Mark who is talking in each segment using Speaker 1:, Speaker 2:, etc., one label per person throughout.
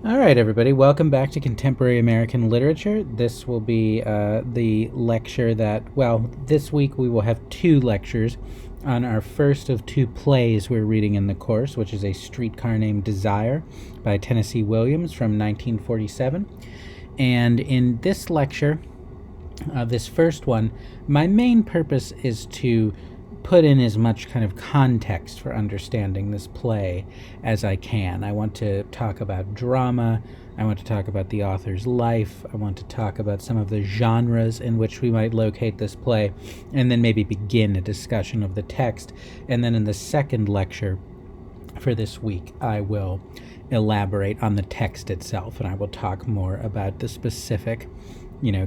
Speaker 1: All right, everybody, welcome back to Contemporary American Literature. This will be the lecture this week we will have two lectures on our first of two plays we're reading in the course, which is A Streetcar Named Desire by Tennessee Williams from 1947. And in this lecture, this first one, my main purpose is to put in as much kind of context for understanding this play as I can. I want to talk about drama. I want to talk about the author's life. I want to talk about some of the genres in which we might locate this play, and then maybe begin a discussion of the text. And then in the second lecture for this week, I will elaborate on the text itself, and I will talk more about the specific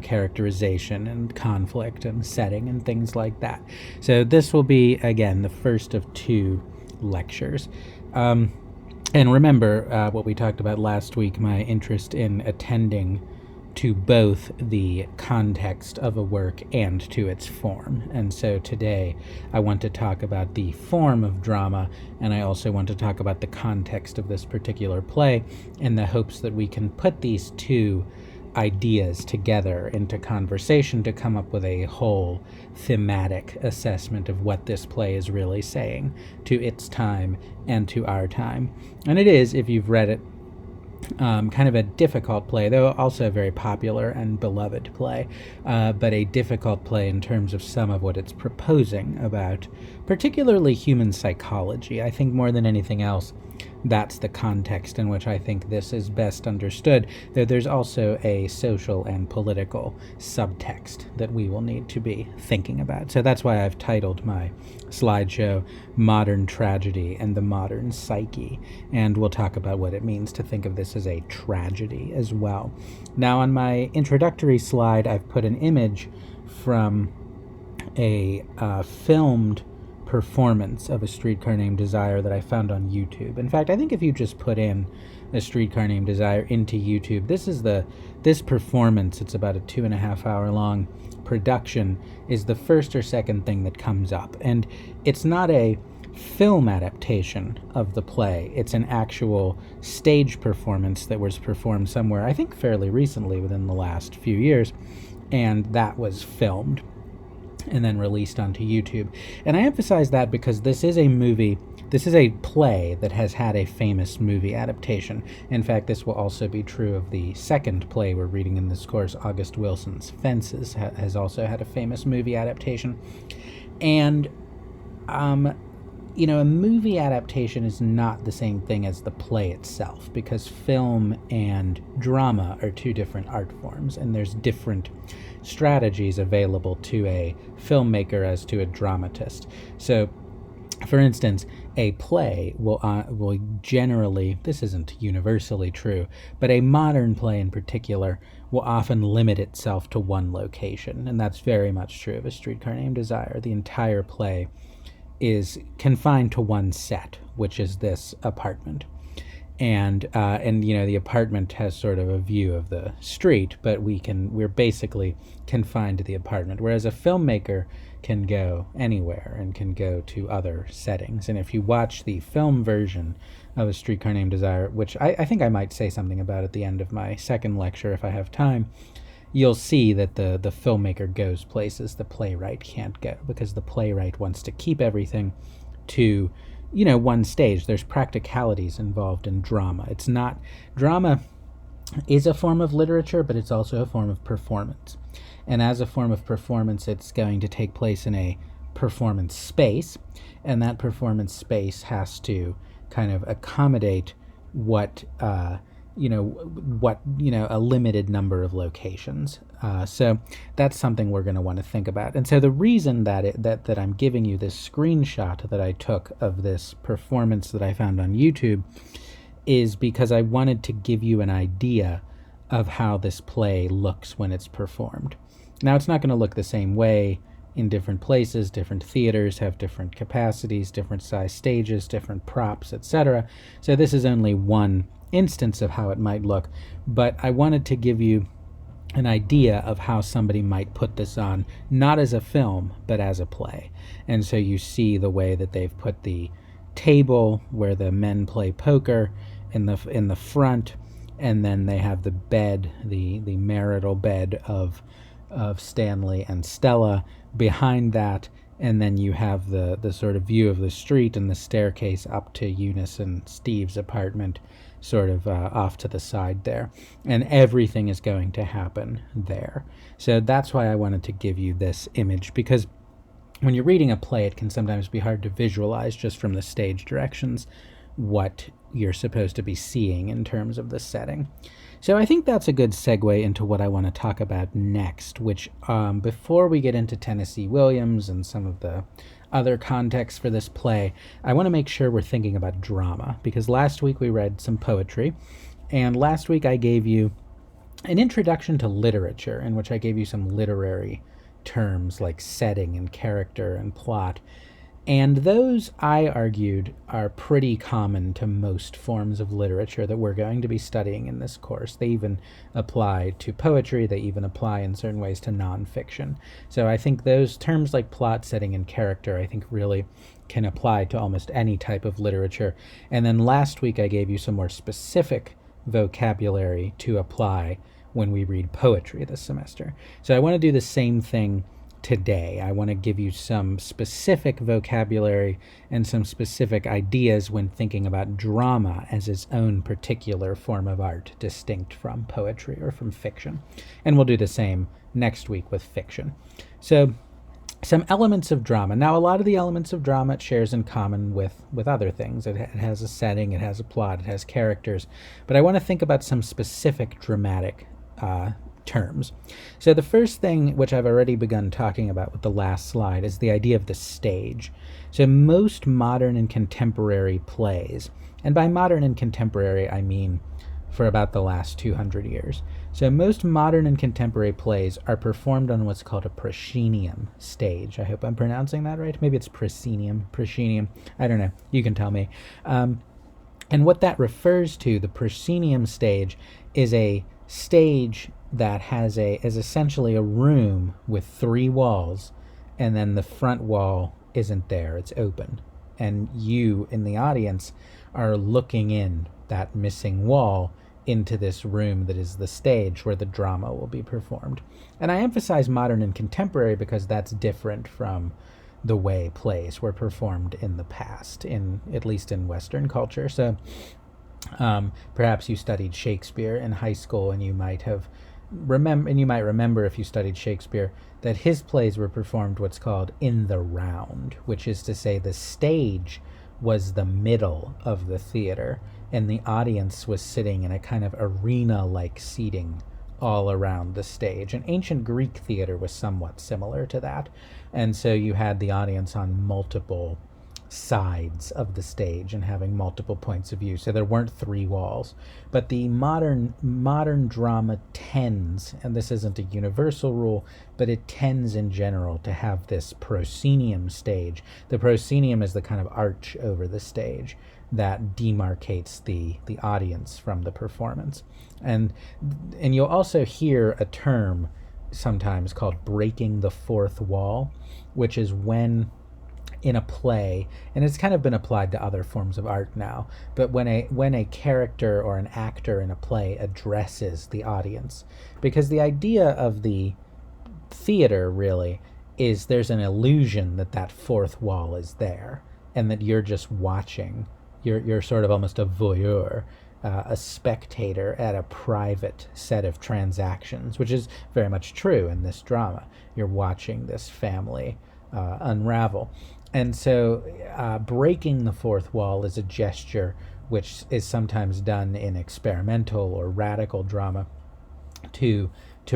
Speaker 1: characterization and conflict and setting and things like that. So this will be, again, the first of two lectures. And remember what we talked about last week, my interest in attending to both the context of a work and to its form. And so today I want to talk about the form of drama, and I also want to talk about the context of this particular play in the hopes that we can put these two ideas together into conversation to come up with a whole thematic assessment of what this play is really saying to its time and to our time. And it is, if you've read it, kind of a difficult play, though also a very popular and beloved play, but a difficult play in terms of some of what it's proposing about, particularly human psychology. I think more than anything else, that's the context in which I think this is best understood, though there's also a social and political subtext that we will need to be thinking about. So that's why I've titled my slideshow Modern Tragedy and the Modern Psyche, and we'll talk about what it means to think of this as a tragedy as well. Now, on my introductory slide, I've put an image from a filmed performance of A Streetcar Named Desire that I found on YouTube. In fact, I think if you just put in A Streetcar Named Desire into YouTube, this performance, it's about a 2.5 hour long production, is the first or second thing that comes up. And it's not a film adaptation of the play. It's an actual stage performance that was performed somewhere, I think fairly recently, within the last few years, and that was filmed and then released onto YouTube. And I emphasize that because this is a play that has had a famous movie adaptation. In fact, this will also be true of the second play we're reading in this course, August Wilson's Fences, has also had a famous movie adaptation. And, a movie adaptation is not the same thing as the play itself, because film and drama are two different art forms, and there's different strategies available to a filmmaker as to a dramatist. So, for instance, a play will generally, this isn't universally true, but a modern play in particular will often limit itself to one location, and that's very much true of A Streetcar Named Desire. The entire play is confined to one set, which is this apartment. And the apartment has sort of a view of the street, but we're basically confined to the apartment, whereas a filmmaker can go anywhere and can go to other settings. And if you watch the film version of A Streetcar Named Desire, which I think I might say something about at the end of my second lecture if I have time, you'll see that the filmmaker goes places the playwright can't go, because the playwright wants to keep everything to one stage. There's practicalities involved in drama. Drama is a form of literature, but it's also a form of performance. And as a form of performance, it's going to take place in a performance space, and that performance space has to kind of accommodate a limited number of locations. So that's something we're going to want to think about. And so the reason that I'm giving you this screenshot that I took of this performance that I found on YouTube is because I wanted to give you an idea of how this play looks when it's performed. Now, it's not going to look the same way in different places. Different theaters have different capacities, different size stages, different props, etc. So this is only one instance of how it might look, but I wanted to give you an idea of how somebody might put this on, not as a film, but as a play. And so you see the way that they've put the table where the men play poker in the front, and then they have the bed, the marital bed of Stanley and Stella behind that, and then you have the sort of view of the street and the staircase up to Eunice and Steve's apartment, sort of off to the side there, and everything is going to happen there. So that's why I wanted to give you this image, because when you're reading a play, it can sometimes be hard to visualize just from the stage directions what you're supposed to be seeing in terms of the setting. So I think that's a good segue into what I want to talk about next, which before we get into Tennessee Williams and some of the other context for this play, I want to make sure we're thinking about drama, because last week we read some poetry, and last week I gave you an introduction to literature in which I gave you some literary terms like setting and character and plot. And those, I argued, are pretty common to most forms of literature that we're going to be studying in this course. They even apply to poetry. They even apply in certain ways to nonfiction. So I think those terms like plot, setting, and character, I think really can apply to almost any type of literature. And then last week I gave you some more specific vocabulary to apply when we read poetry this semester. So I want to do the same thing today. I want to give you some specific vocabulary and some specific ideas when thinking about drama as its own particular form of art, distinct from poetry or from fiction. And we'll do the same next week with fiction. So some elements of drama. Now, a lot of the elements of drama it shares in common with other things. It has a setting, it has a plot, it has characters. But I want to think about some specific dramatic terms. So the first thing, which I've already begun talking about with the last slide, is the idea of the stage. So most modern and contemporary plays, and by modern and contemporary I mean for about the last 200 years. So most modern and contemporary plays are performed on what's called a proscenium stage. I hope I'm pronouncing that right. Maybe it's proscenium, I don't know. You can tell me. And what that refers to, the proscenium stage, is a stage that is essentially a room with 3 walls, and then the front wall isn't there, it's open. And you, in the audience, are looking in that missing wall into this room that is the stage where the drama will be performed. And I emphasize modern and contemporary because that's different from the way plays were performed in the past, at least in Western culture. So perhaps you studied Shakespeare in high school, and you might remember if you studied Shakespeare that his plays were performed what's called in the round, which is to say the stage was the middle of the theater and the audience was sitting in a kind of arena-like seating all around the stage. And ancient Greek theater was somewhat similar to that. And so you had the audience on multiple sides of the stage and having multiple points of view. So there weren't 3 walls. But the modern drama tends, and this isn't a universal rule, but it tends in general to have this proscenium stage. The proscenium is the kind of arch over the stage that demarcates the audience from the performance. And you'll also hear a term sometimes called breaking the fourth wall, which is when in a play, and it's kind of been applied to other forms of art now, but when a character or an actor in a play addresses the audience, because the idea of the theater really is there's an illusion that fourth wall is there and that you're just watching. You're sort of almost a voyeur, a spectator at a private set of transactions, which is very much true in this drama. You're watching this family unravel. And so breaking the fourth wall is a gesture which is sometimes done in experimental or radical drama to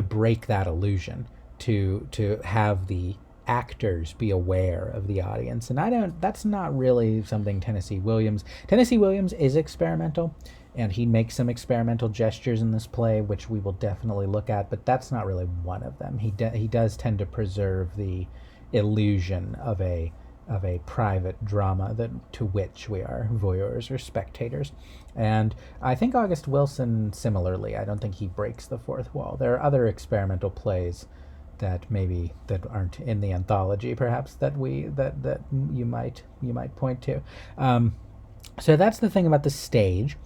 Speaker 1: break that illusion, to have the actors be aware of the audience. And that's not really something Tennessee Williams is experimental, and he makes some experimental gestures in this play, which we will definitely look at, but that's not really one of them. He does tend to preserve the illusion of a private drama to which we are voyeurs or spectators. And I think August Wilson similarly, I don't think he breaks the fourth wall. There are other experimental plays that aren't in the anthology, perhaps, that you might point to. So that's the thing about the stage.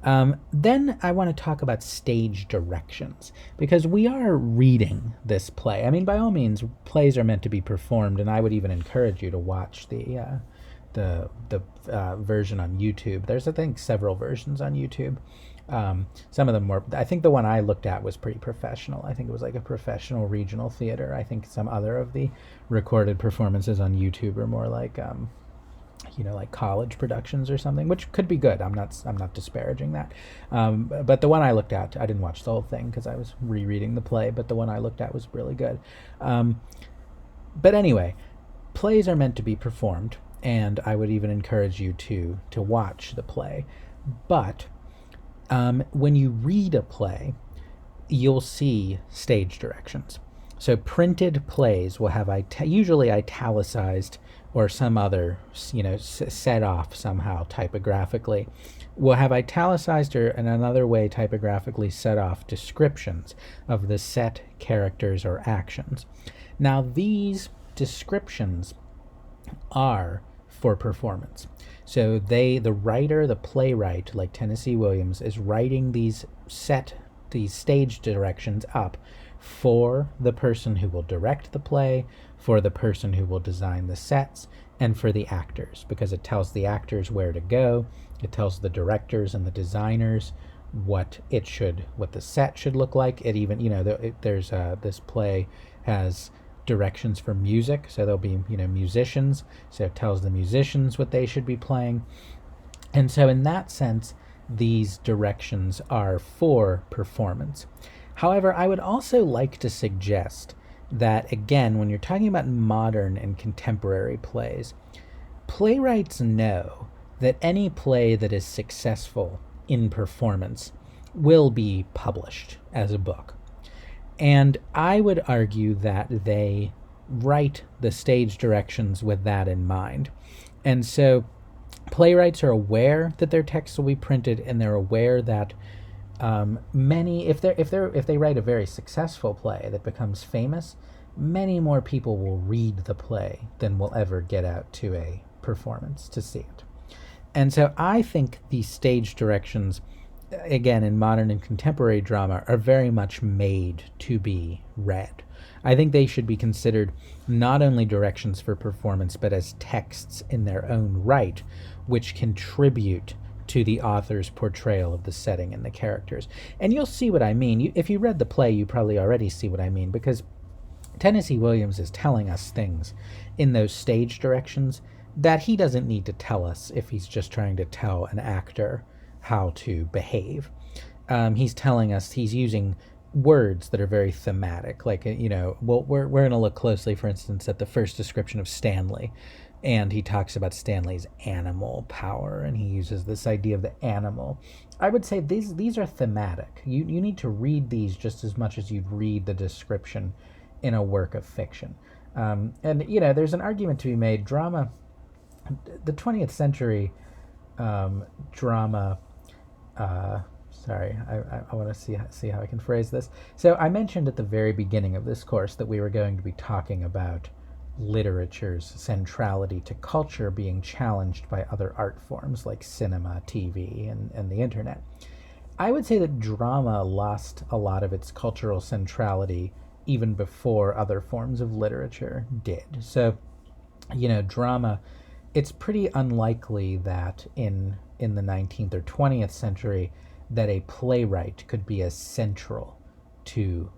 Speaker 1: Then I want to talk about stage directions because we are reading this play. I mean, by all means, plays are meant to be performed, and I would even encourage you to watch the version on YouTube. There's, I think, several versions on YouTube. Some of them were, I think the one I looked at was pretty professional. I think it was like a professional regional theater. I think some other of the recorded performances on YouTube are more like, like college productions or something, which could be good. I'm not disparaging that. But the one I looked at, I didn't watch the whole thing because I was rereading the play, but the one I looked at was really good. But anyway, plays are meant to be performed, and I would even encourage you to watch the play. But when you read a play, you'll see stage directions. So printed plays will have usually italicized or some other, set off somehow typographically, will have italicized or in another way typographically set off descriptions of the set characters or actions. Now these descriptions are for performance. So the writer, the playwright, like Tennessee Williams, is writing these stage directions up for the person who will direct the play, for the person who will design the sets, and for the actors, because it tells the actors where to go. It tells the directors and the designers what the set should look like. It even, there's this play has directions for music, so there'll be musicians, so it tells the musicians what they should be playing. And so in that sense, these directions are for performance. However, I would also like to suggest that, again, when you're talking about modern and contemporary plays, playwrights know that any play that is successful in performance will be published as a book. And I would argue that they write the stage directions with that in mind. And so playwrights are aware that their texts will be printed, and they're aware that many, if they write a very successful play that becomes famous, many more people will read the play than will ever get out to a performance to see it. And so I think these stage directions, again, in modern and contemporary drama, are very much made to be read. I think they should be considered not only directions for performance, but as texts in their own right, which contribute to the author's portrayal of the setting and the characters. And you'll see what I mean. If you read the play, you probably already see what I mean, because Tennessee Williams is telling us things in those stage directions that he doesn't need to tell us if he's just trying to tell an actor how to behave. He's telling us, he's using words that are very thematic, like, we're going to look closely, for instance, at the first description of Stanley, and he talks about Stanley's animal power, and he uses this idea of the animal. I would say these are thematic. You need to read these just as much as you'd read the description in a work of fiction. And there's an argument to be made. Drama, the 20th century drama. Sorry, I want to see how I can phrase this. So I mentioned at the very beginning of this course that we were going to be talking about literature's centrality to culture being challenged by other art forms like cinema, TV, and the internet. I would say that drama lost a lot of its cultural centrality even before other forms of literature did. So, drama, it's pretty unlikely that in the 19th or 20th century that a playwright could be as central to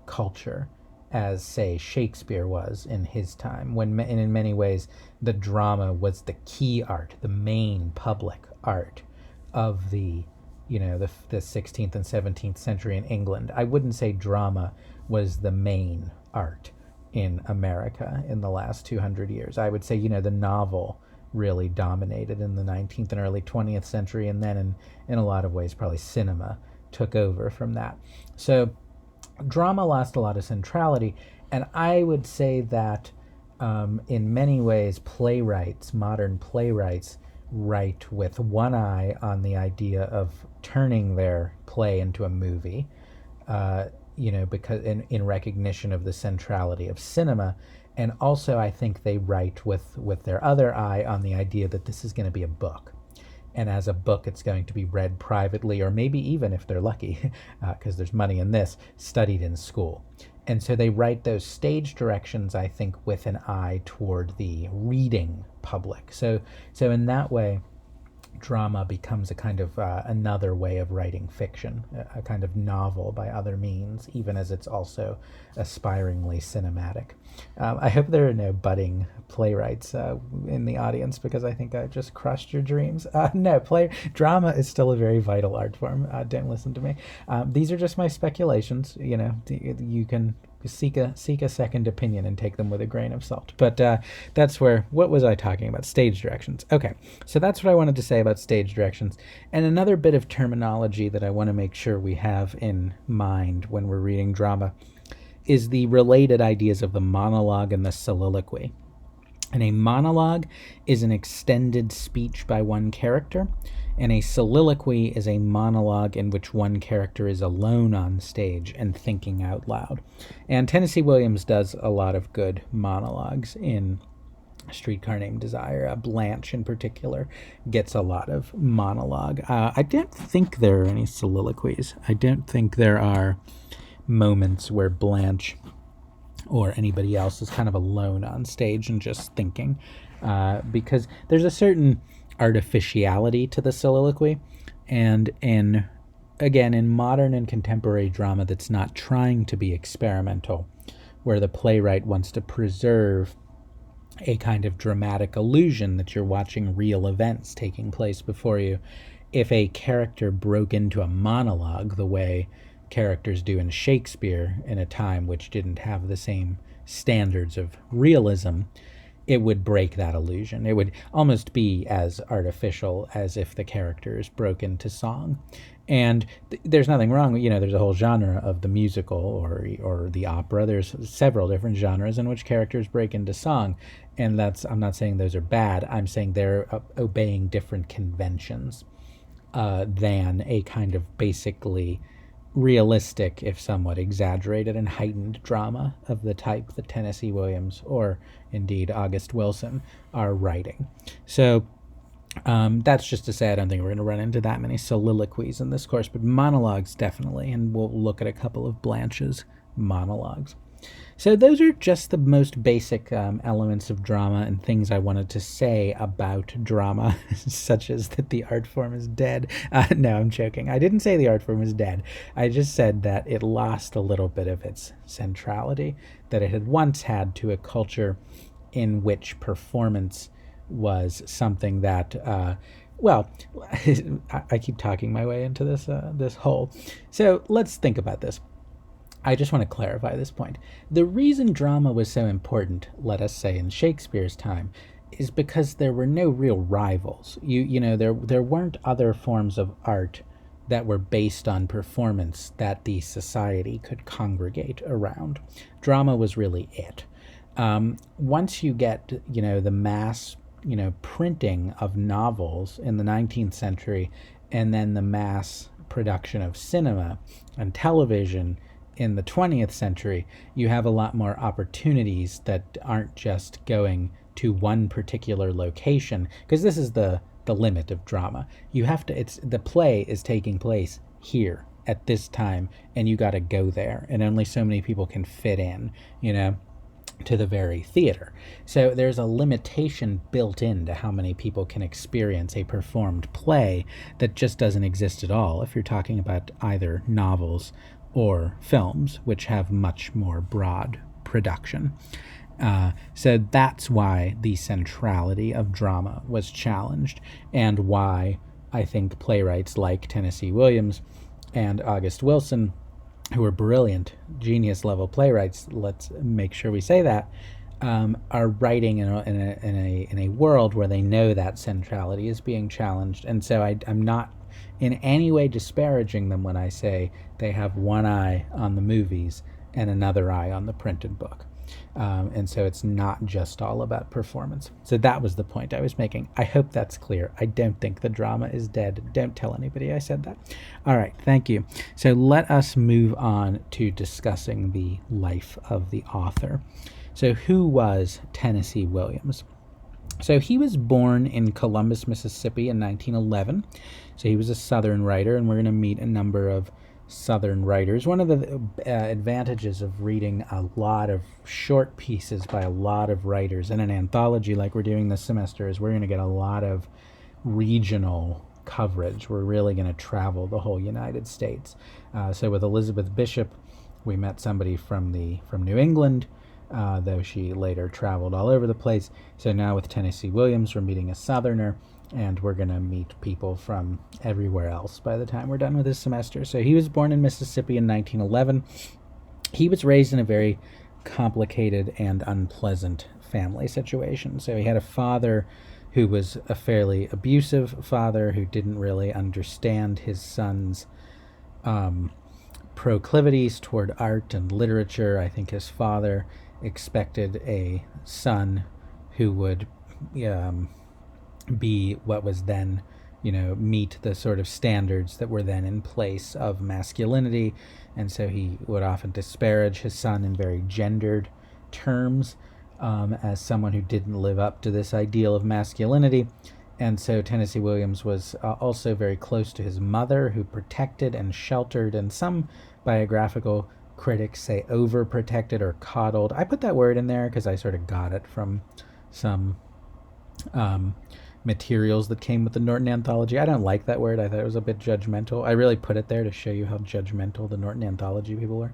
Speaker 1: culture as, say, Shakespeare was in his time, and in many ways the drama was the key art, the main public art of the 16th and 17th century in England. I wouldn't say drama was the main art in America in the last 200 years. I would say, the novel really dominated in the 19th and early 20th century, and then in a lot of ways probably cinema took over from that. So drama lost a lot of centrality, and I would say that in many ways modern playwrights write with one eye on the idea of turning their play into a movie, because in recognition of the centrality of cinema. And also I think they write with their other eye on the idea that this is going to be a book. and as a book it's going to be read privately, or maybe even, if they're lucky, because there's money in this, studied in school. And so they write those stage directions, I think, with an eye toward the reading public. So in that way, drama becomes a kind of another way of writing fiction, a kind of novel by other means, even as it's also aspiringly cinematic. I hope there are no budding playwrights in the audience, because I think I just crushed your dreams. No, drama is still a very vital art form. Don't listen to me. These are just my speculations. You can seek a second opinion and take them with a grain of salt. But that's where, what was I talking about? Stage directions. Okay, so that's what I wanted to say about stage directions. And another bit of terminology that I want to make sure we have in mind when we're reading drama is the related ideas of the monologue and the soliloquy. And a monologue is an extended speech by one character, and a soliloquy is a monologue in which one character is alone on stage and thinking out loud. And Tennessee Williams does a lot of good monologues in Streetcar Named Desire. Blanche, in particular, gets a lot of monologue. I don't think there are any soliloquies. I don't think there are moments where Blanche or anybody else is kind of alone on stage and just thinking, because there's a certain artificiality to the soliloquy, and in modern and contemporary drama that's not trying to be experimental, where the playwright wants to preserve a kind of dramatic illusion that you're watching real events taking place before you. If a character broke into a monologue the way characters do in Shakespeare in a time which didn't have the same standards of realism, it would break that illusion. It would almost be as artificial as if the characters broke into song. And there's nothing wrong, there's a whole genre of the musical or the opera. There's several different genres in which characters break into song. And I'm not saying those are bad. I'm saying they're obeying different conventions than a kind of basically realistic, if somewhat exaggerated and heightened drama of the type that Tennessee Williams or indeed August Wilson are writing. So that's just to say I don't think we're going to run into that many soliloquies in this course, but monologues definitely, and we'll look at a couple of Blanche's monologues. So those are just the most basic elements of drama and things I wanted to say about drama, such as that the art form is dead. No, I'm joking. I didn't say the art form is dead. I just said that it lost a little bit of its centrality that it had once had to a culture in which performance was something that, I keep talking my way into this hole. So let's think about this. I just want to clarify this point. The reason drama was so important, let us say in Shakespeare's time, is because there were no real rivals. There weren't other forms of art that were based on performance that the society could congregate around. Drama was really it. Once you get, the mass, printing of novels in the 19th century, and then the mass production of cinema and television in the 20th century, you have a lot more opportunities that aren't just going to one particular location, because this is the limit of drama. The play is taking place here at this time, and you got to go there, and only so many people can fit in, to the very theater. So there's a limitation built into how many people can experience a performed play that just doesn't exist at all if you're talking about either novels or films, which have much more broad production. So that's why the centrality of drama was challenged, and why I think playwrights like Tennessee Williams and August Wilson, who are brilliant, genius-level playwrights, let's make sure we say that, are writing in a world where they know that centrality is being challenged. And so I'm not in any way disparaging them when I say they have one eye on the movies and another eye on the printed book. And so it's not just all about performance. So that was the point I was making. I hope that's clear. I don't think the drama is dead. Don't tell anybody I said that. All right, thank you. So let us move on to discussing the life of the author. So who was Tennessee Williams? So he was born in Columbus, Mississippi in 1911. So he was a Southern writer, and we're going to meet a number of Southern writers. One of the advantages of reading a lot of short pieces by a lot of writers in an anthology like we're doing this semester is we're going to get a lot of regional coverage. We're really going to travel the whole United States. So with Elizabeth Bishop, we met somebody from New England, though she later traveled all over the place. So now with Tennessee Williams, we're meeting a Southerner, and we're going to meet people from everywhere else by the time we're done with this semester. So he was born in Mississippi in 1911. He was raised in a very complicated and unpleasant family situation. So he had a father who was a fairly abusive father who didn't really understand his son's proclivities toward art and literature. I think his father expected a son who would be what was then, meet the sort of standards that were then in place of masculinity. And so he would often disparage his son in very gendered terms as someone who didn't live up to this ideal of masculinity. And so Tennessee Williams was also very close to his mother, who protected and sheltered, and some biographical critics say overprotected or coddled. I put that word in there because I sort of got it from some materials that came with the Norton Anthology. I don't like that word. I thought it was a bit judgmental. I really put it there to show you how judgmental the Norton Anthology people were.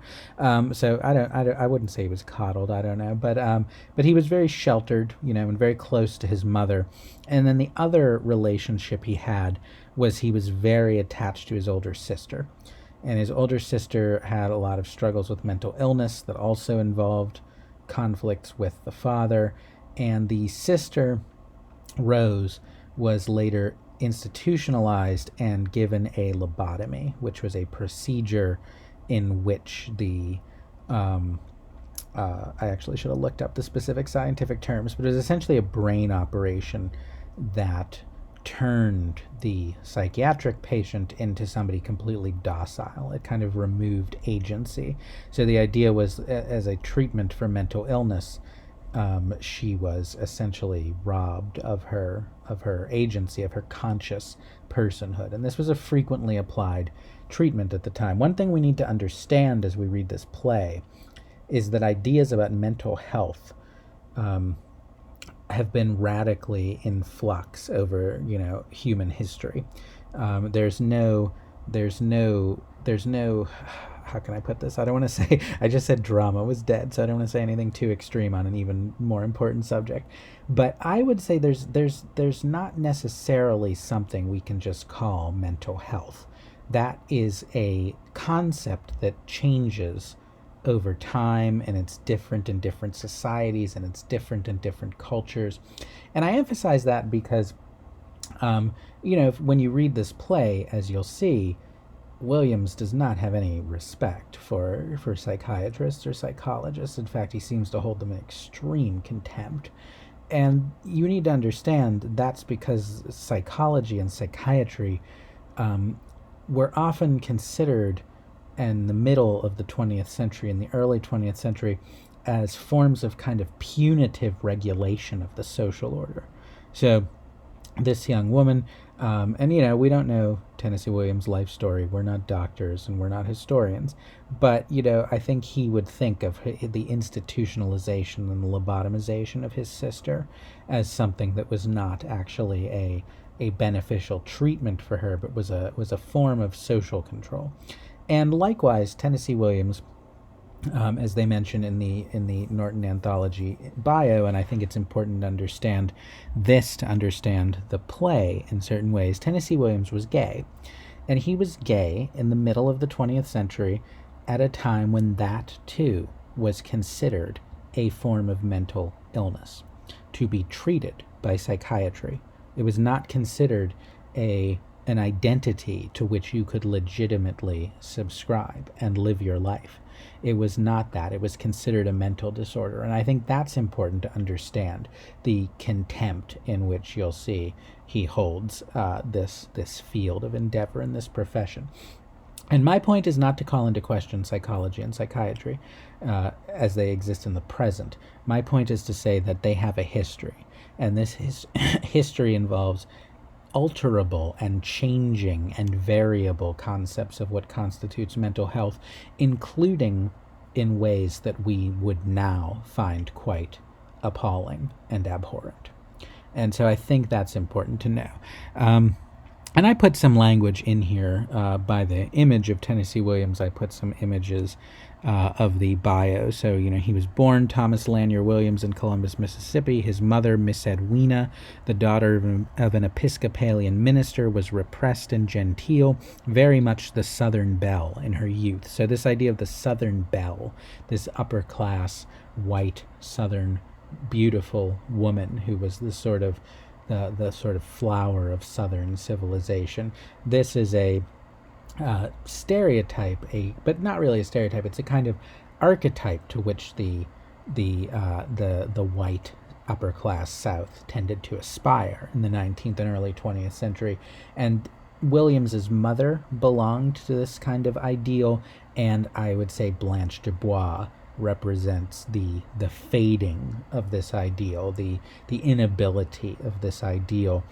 Speaker 1: So I wouldn't say he was coddled. I don't know, but he was very sheltered, and very close to his mother. And then the other relationship he had was he was very attached to his older sister, and his older sister had a lot of struggles with mental illness that also involved conflicts with the father, and the sister Rose was later institutionalized and given a lobotomy, which was a procedure in which I actually should have looked up the specific scientific terms, but it was essentially a brain operation that turned the psychiatric patient into somebody completely docile. It kind of removed agency. So the idea was, as a treatment for mental illness, she was essentially robbed of her agency, of her conscious personhood. And this was a frequently applied treatment at the time. One thing we need to understand as we read this play is that ideas about mental health have been radically in flux over human history. There's no how can I put this? I don't want to say, I just said drama was dead, so I don't want to say anything too extreme on an even more important subject. But I would say there's not necessarily something we can just call mental health. That is a concept that changes over time, and it's different in different societies, and it's different in different cultures. And I emphasize that because, when you read this play, as you'll see, Williams does not have any respect for psychiatrists or psychologists. In fact, he seems to hold them in extreme contempt. And you need to understand that's because psychology and psychiatry were often considered in the middle of the 20th century, in the early 20th century, as forms of kind of punitive regulation of the social order. So this young woman, and we don't know Tennessee Williams' life story. We're not doctors and we're not historians, but I think he would think of the institutionalization and the lobotomization of his sister as something that was not actually a beneficial treatment for her, but was a form of social control. And likewise, Tennessee Williams, as they mention in the Norton Anthology bio, and I think it's important to understand this to understand the play in certain ways, Tennessee Williams was gay. And he was gay in the middle of the 20th century at a time when that, too, was considered a form of mental illness to be treated by psychiatry. It was not considered an identity to which you could legitimately subscribe and live your life. It was not that. It was considered a mental disorder. And I think that's important to understand, the contempt in which you'll see he holds this field of endeavor in this profession. And my point is not to call into question psychology and psychiatry as they exist in the present. My point is to say that they have a history, and this history involves alterable and changing and variable concepts of what constitutes mental health, including in ways that we would now find quite appalling and abhorrent. And so I think that's important to know. And I put some language in here by the image of Tennessee Williams. I put some images of the bio. So, he was born Thomas Lanier Williams in Columbus, Mississippi. His mother, Miss Edwina, the daughter of an Episcopalian minister, was repressed and genteel, very much the Southern belle in her youth. So this idea of the Southern belle, this upper class, white, Southern, beautiful woman who was the sort of flower of Southern civilization. This is a stereotype, but not really a stereotype. It's a kind of archetype to which the white upper class South tended to aspire in the 19th and early 20th century. And Williams's mother belonged to this kind of ideal, and I would say Blanche Dubois represents the fading of this ideal, the inability of this ideal,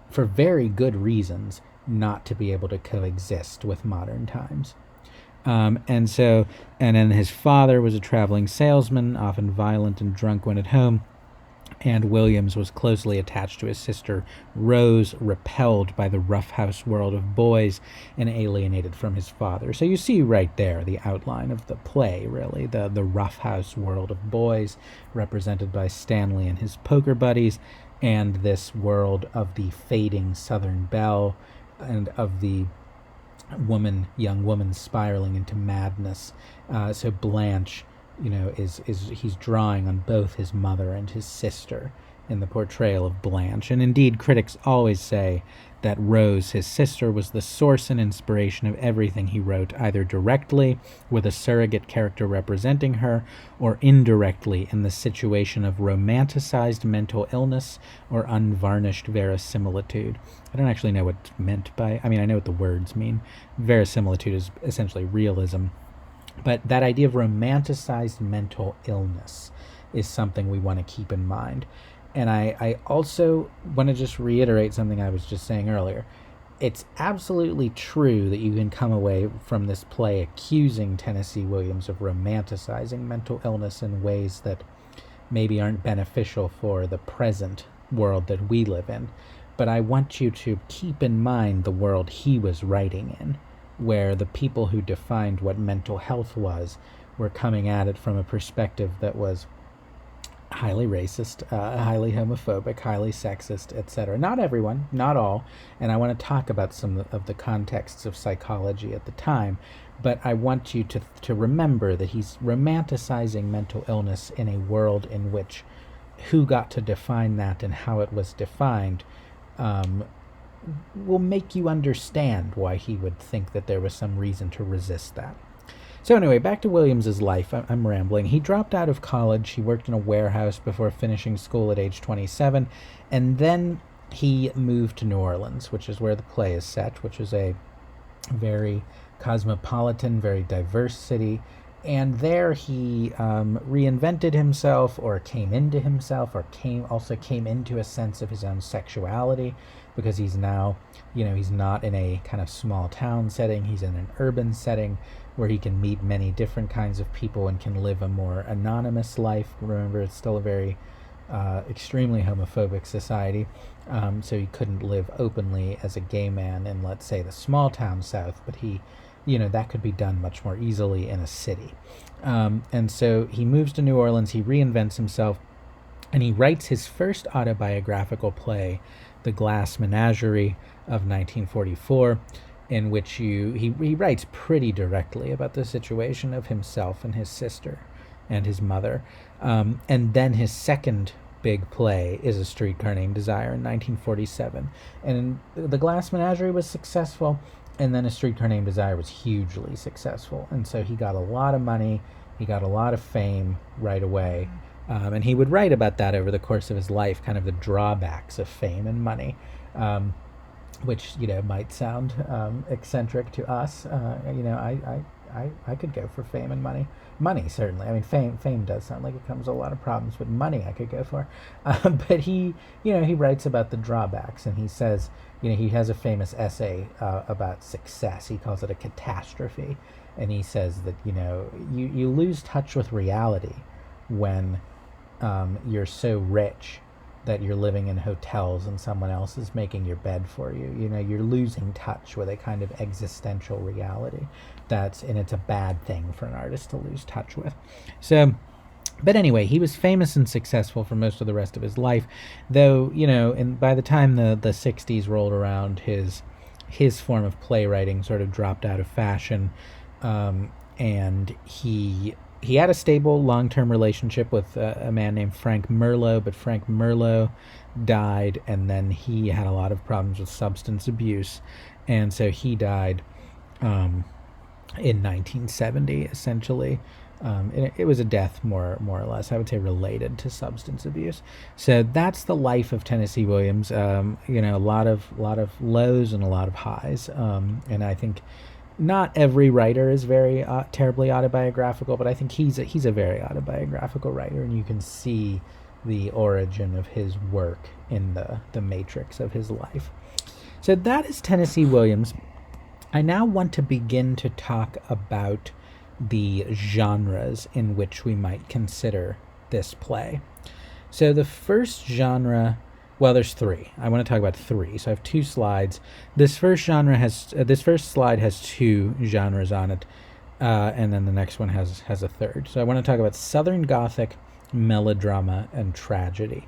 Speaker 1: for very good reasons, not to be able to coexist with modern times. And then his father was a traveling salesman, often violent and drunk when at home. And Williams was closely attached to his sister Rose, repelled by the roughhouse world of boys and alienated from his father. So you see right there the outline of the play, really, the roughhouse world of boys, represented by Stanley and his poker buddies, and this world of the fading Southern belle and of the young woman spiraling into madness. So Blanche, he's drawing on both his mother and his sister in the portrayal of Blanche. And indeed, critics always say that Rose, his sister, was the source and inspiration of everything he wrote, either directly with a surrogate character representing her, or indirectly in the situation of romanticized mental illness or unvarnished verisimilitude. I don't actually know what's meant by, I know what the words mean. Verisimilitude is essentially realism. But that idea of romanticized mental illness is something we want to keep in mind. And I also want to just reiterate something I was just saying earlier. It's absolutely true that you can come away from this play accusing Tennessee Williams of romanticizing mental illness in ways that maybe aren't beneficial for the present world that we live in. But I want you to keep in mind the world he was writing in, where the people who defined what mental health was were coming at it from a perspective that was highly racist, highly homophobic, highly sexist, etc. Not everyone, not all, and I want to talk about some of the contexts of psychology at the time, but I want you to remember that he's romanticizing mental illness in a world in which who got to define that and how it was defined will make you understand why he would think that there was some reason to resist that. So anyway, back to Williams's life. I'm rambling. He dropped out of college. He worked in a warehouse before finishing school at age 27, and then he moved to New Orleans, which is where the play is set, which is a very cosmopolitan, very diverse city. And there he reinvented himself, or came into himself, or came into a sense of his own sexuality, because he's now, he's not in a kind of small town setting. He's in an urban setting where he can meet many different kinds of people and can live a more anonymous life. Remember, it's still a very extremely homophobic society, so he couldn't live openly as a gay man in, let's say, the small town South, but he, that could be done much more easily in a city. And so he moves to New Orleans, he reinvents himself, and he writes his first autobiographical play, The Glass Menagerie of 1944, in which he writes pretty directly about the situation of himself and his sister and his mother. And then his second big play is A Streetcar Named Desire in 1947. And The Glass Menagerie was successful, and then A Streetcar Named Desire was hugely successful. And so he got a lot of money, he got a lot of fame right away. And he would write about that over the course of his life, kind of the drawbacks of fame and money. which might sound eccentric to us. I could go for fame and money. Money, certainly. I mean, fame does sound like it comes with a lot of problems, but money I could go for. But he writes about the drawbacks, and he says, he has a famous essay about success. He calls it a catastrophe, and he says that you lose touch with reality when you're so rich that you're living in hotels and someone else is making your bed for you. You're losing touch with a kind of existential reality. And it's a bad thing for an artist to lose touch with. So, but anyway, he was famous and successful for most of the rest of his life, though, and by the time the 60s rolled around, his form of playwriting sort of dropped out of fashion, and he had a stable long-term relationship with a man named Frank Merlo, but Frank Merlo died, and then he had a lot of problems with substance abuse, and so he died in 1970, essentially. It was a death more or less, I would say, related to substance abuse. So that's the life of Tennessee Williams. A lot of lows and a lot of highs, and I think not every writer is very terribly autobiographical, but I think he's a very autobiographical writer, and you can see the origin of his work in the matrix of his life. So that is Tennessee Williams. I now want to begin to talk about the genres in which we might consider this play. So the first genre, well, there's three. I want to talk about three. So I have two slides. This first slide has two genres on it, and then the next one has a third. So I want to talk about Southern Gothic, melodrama, and tragedy.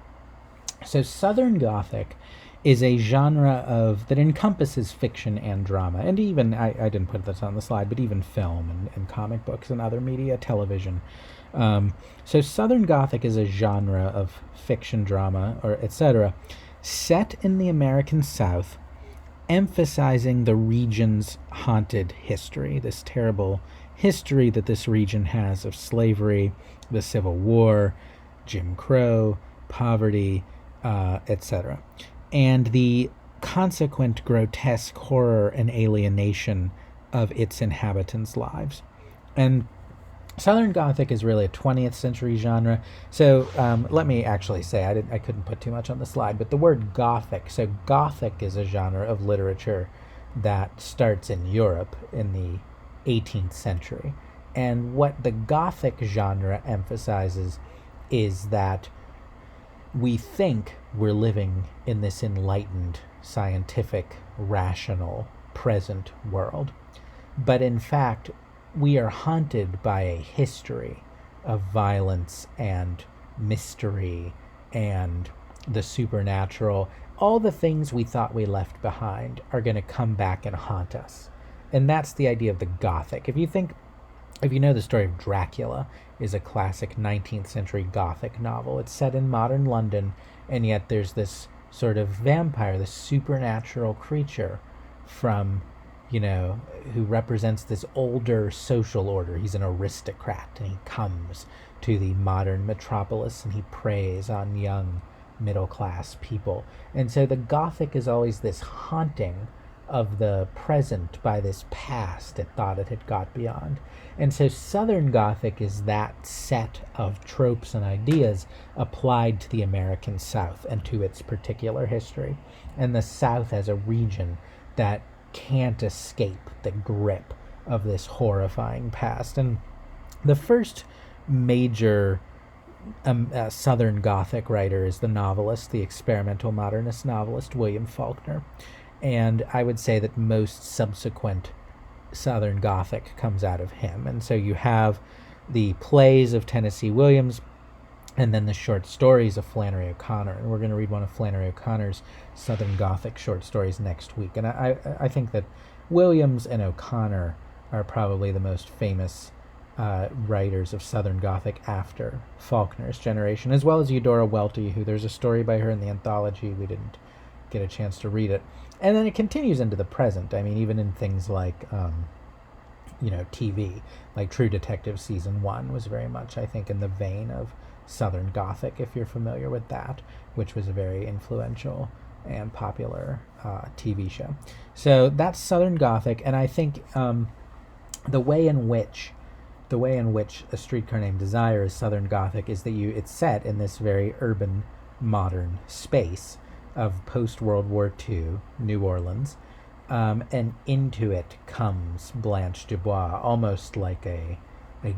Speaker 1: So Southern Gothic is a genre that encompasses fiction and drama, and even, I didn't put this on the slide, but even film and comic books and other media, television. So Southern Gothic is a genre of fiction, drama, or etc., set in the American South, emphasizing the region's haunted history, this terrible history that this region has of slavery, the Civil War, Jim Crow, poverty, etc., and the consequent grotesque horror and alienation of its inhabitants' lives. And Southern Gothic is really a 20th century genre. So let me actually say, I couldn't put too much on the slide, but the word Gothic, so Gothic is a genre of literature that starts in Europe in the 18th century. And what the Gothic genre emphasizes is that we think we're living in this enlightened, scientific, rational, present world. But in fact, we are haunted by a history of violence and mystery and the supernatural. All the things we thought we left behind are going to come back and haunt us. And that's the idea of the Gothic. If you know the story of Dracula, is a classic 19th century Gothic novel. It's set in modern London, and yet there's this sort of vampire, this supernatural creature from, who represents this older social order. He's an aristocrat, and he comes to the modern metropolis, and he preys on young middle-class people. And so the Gothic is always this haunting of the present by this past it thought it had got beyond. And so Southern Gothic is that set of tropes and ideas applied to the American South and to its particular history. And the South as a region that can't escape the grip of this horrifying past. And the first major Southern Gothic writer is the novelist, the experimental modernist novelist, William Faulkner. And I would say that most subsequent Southern Gothic comes out of him. And so you have the plays of Tennessee Williams and then the short stories of Flannery O'Connor. And we're going to read one of Flannery O'Connor's Southern Gothic short stories next week. And I think that Williams and O'Connor are probably the most famous writers of Southern Gothic after Faulkner's generation, as well as Eudora Welty, who there's a story by her in the anthology. We didn't get a chance to read it. And then it continues into the present. I mean, even in things like, TV, like True Detective Season 1 was very much, I think, in the vein of Southern Gothic, if you're familiar with that, which was a very influential and popular TV show. So that's Southern Gothic, and I think the way in which A Streetcar Named Desire is Southern Gothic is that it's set in this very urban, modern space of post-World War II New Orleans, and into it comes Blanche Dubois, almost like a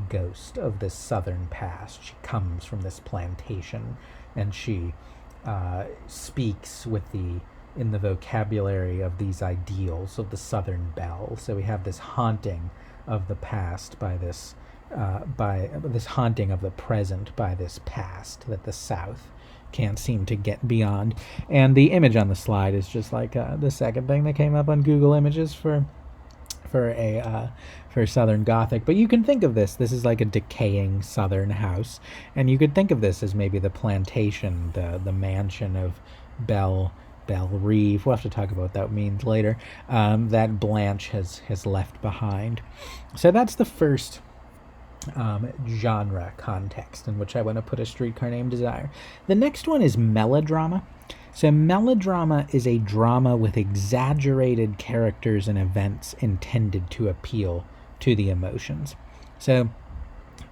Speaker 1: ghost of this southern past. She comes from this plantation, and she speaks in the vocabulary of these ideals of the Southern belle. So we have this haunting of the past by this haunting of the present by this past that the South can't seem to get beyond. And the image on the slide is just like the second thing that came up on Google Images for Southern Gothic. But you can think of this is like a decaying Southern house, and you could think of this as maybe the plantation, the mansion of Belle Reve. We'll have to talk about what that means later, that Blanche has left behind. So that's the first genre context in which I want to put A Streetcar Named Desire. The next one is melodrama. So melodrama is a drama with exaggerated characters and events intended to appeal to the emotions. So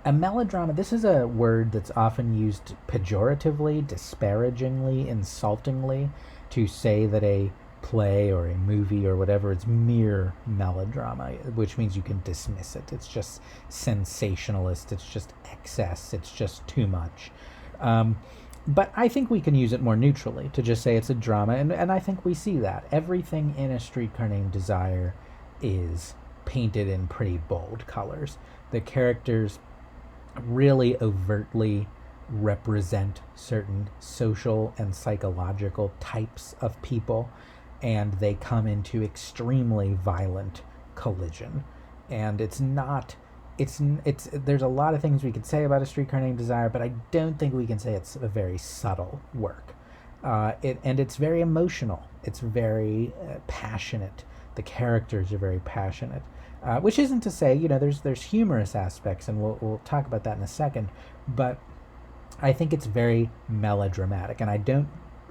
Speaker 1: a melodrama, this is a word that's often used pejoratively, disparagingly, insultingly, to say that a play or a movie or whatever is mere melodrama, which means you can dismiss it. It's just sensationalist, it's just excess, it's just too much. But I think we can use it more neutrally to just say it's a drama, and I think we see that. Everything in A Streetcar Named Desire is painted in pretty bold colors. The characters really overtly represent certain social and psychological types of people, and they come into extremely violent collision. And it's there's a lot of things we could say about A Streetcar Named Desire, but I don't think we can say it's a very subtle work. And it's very emotional. It's very passionate. The characters are very passionate, which isn't to say, there's humorous aspects, and we'll talk about that in a second, but I think it's very melodramatic, and I don't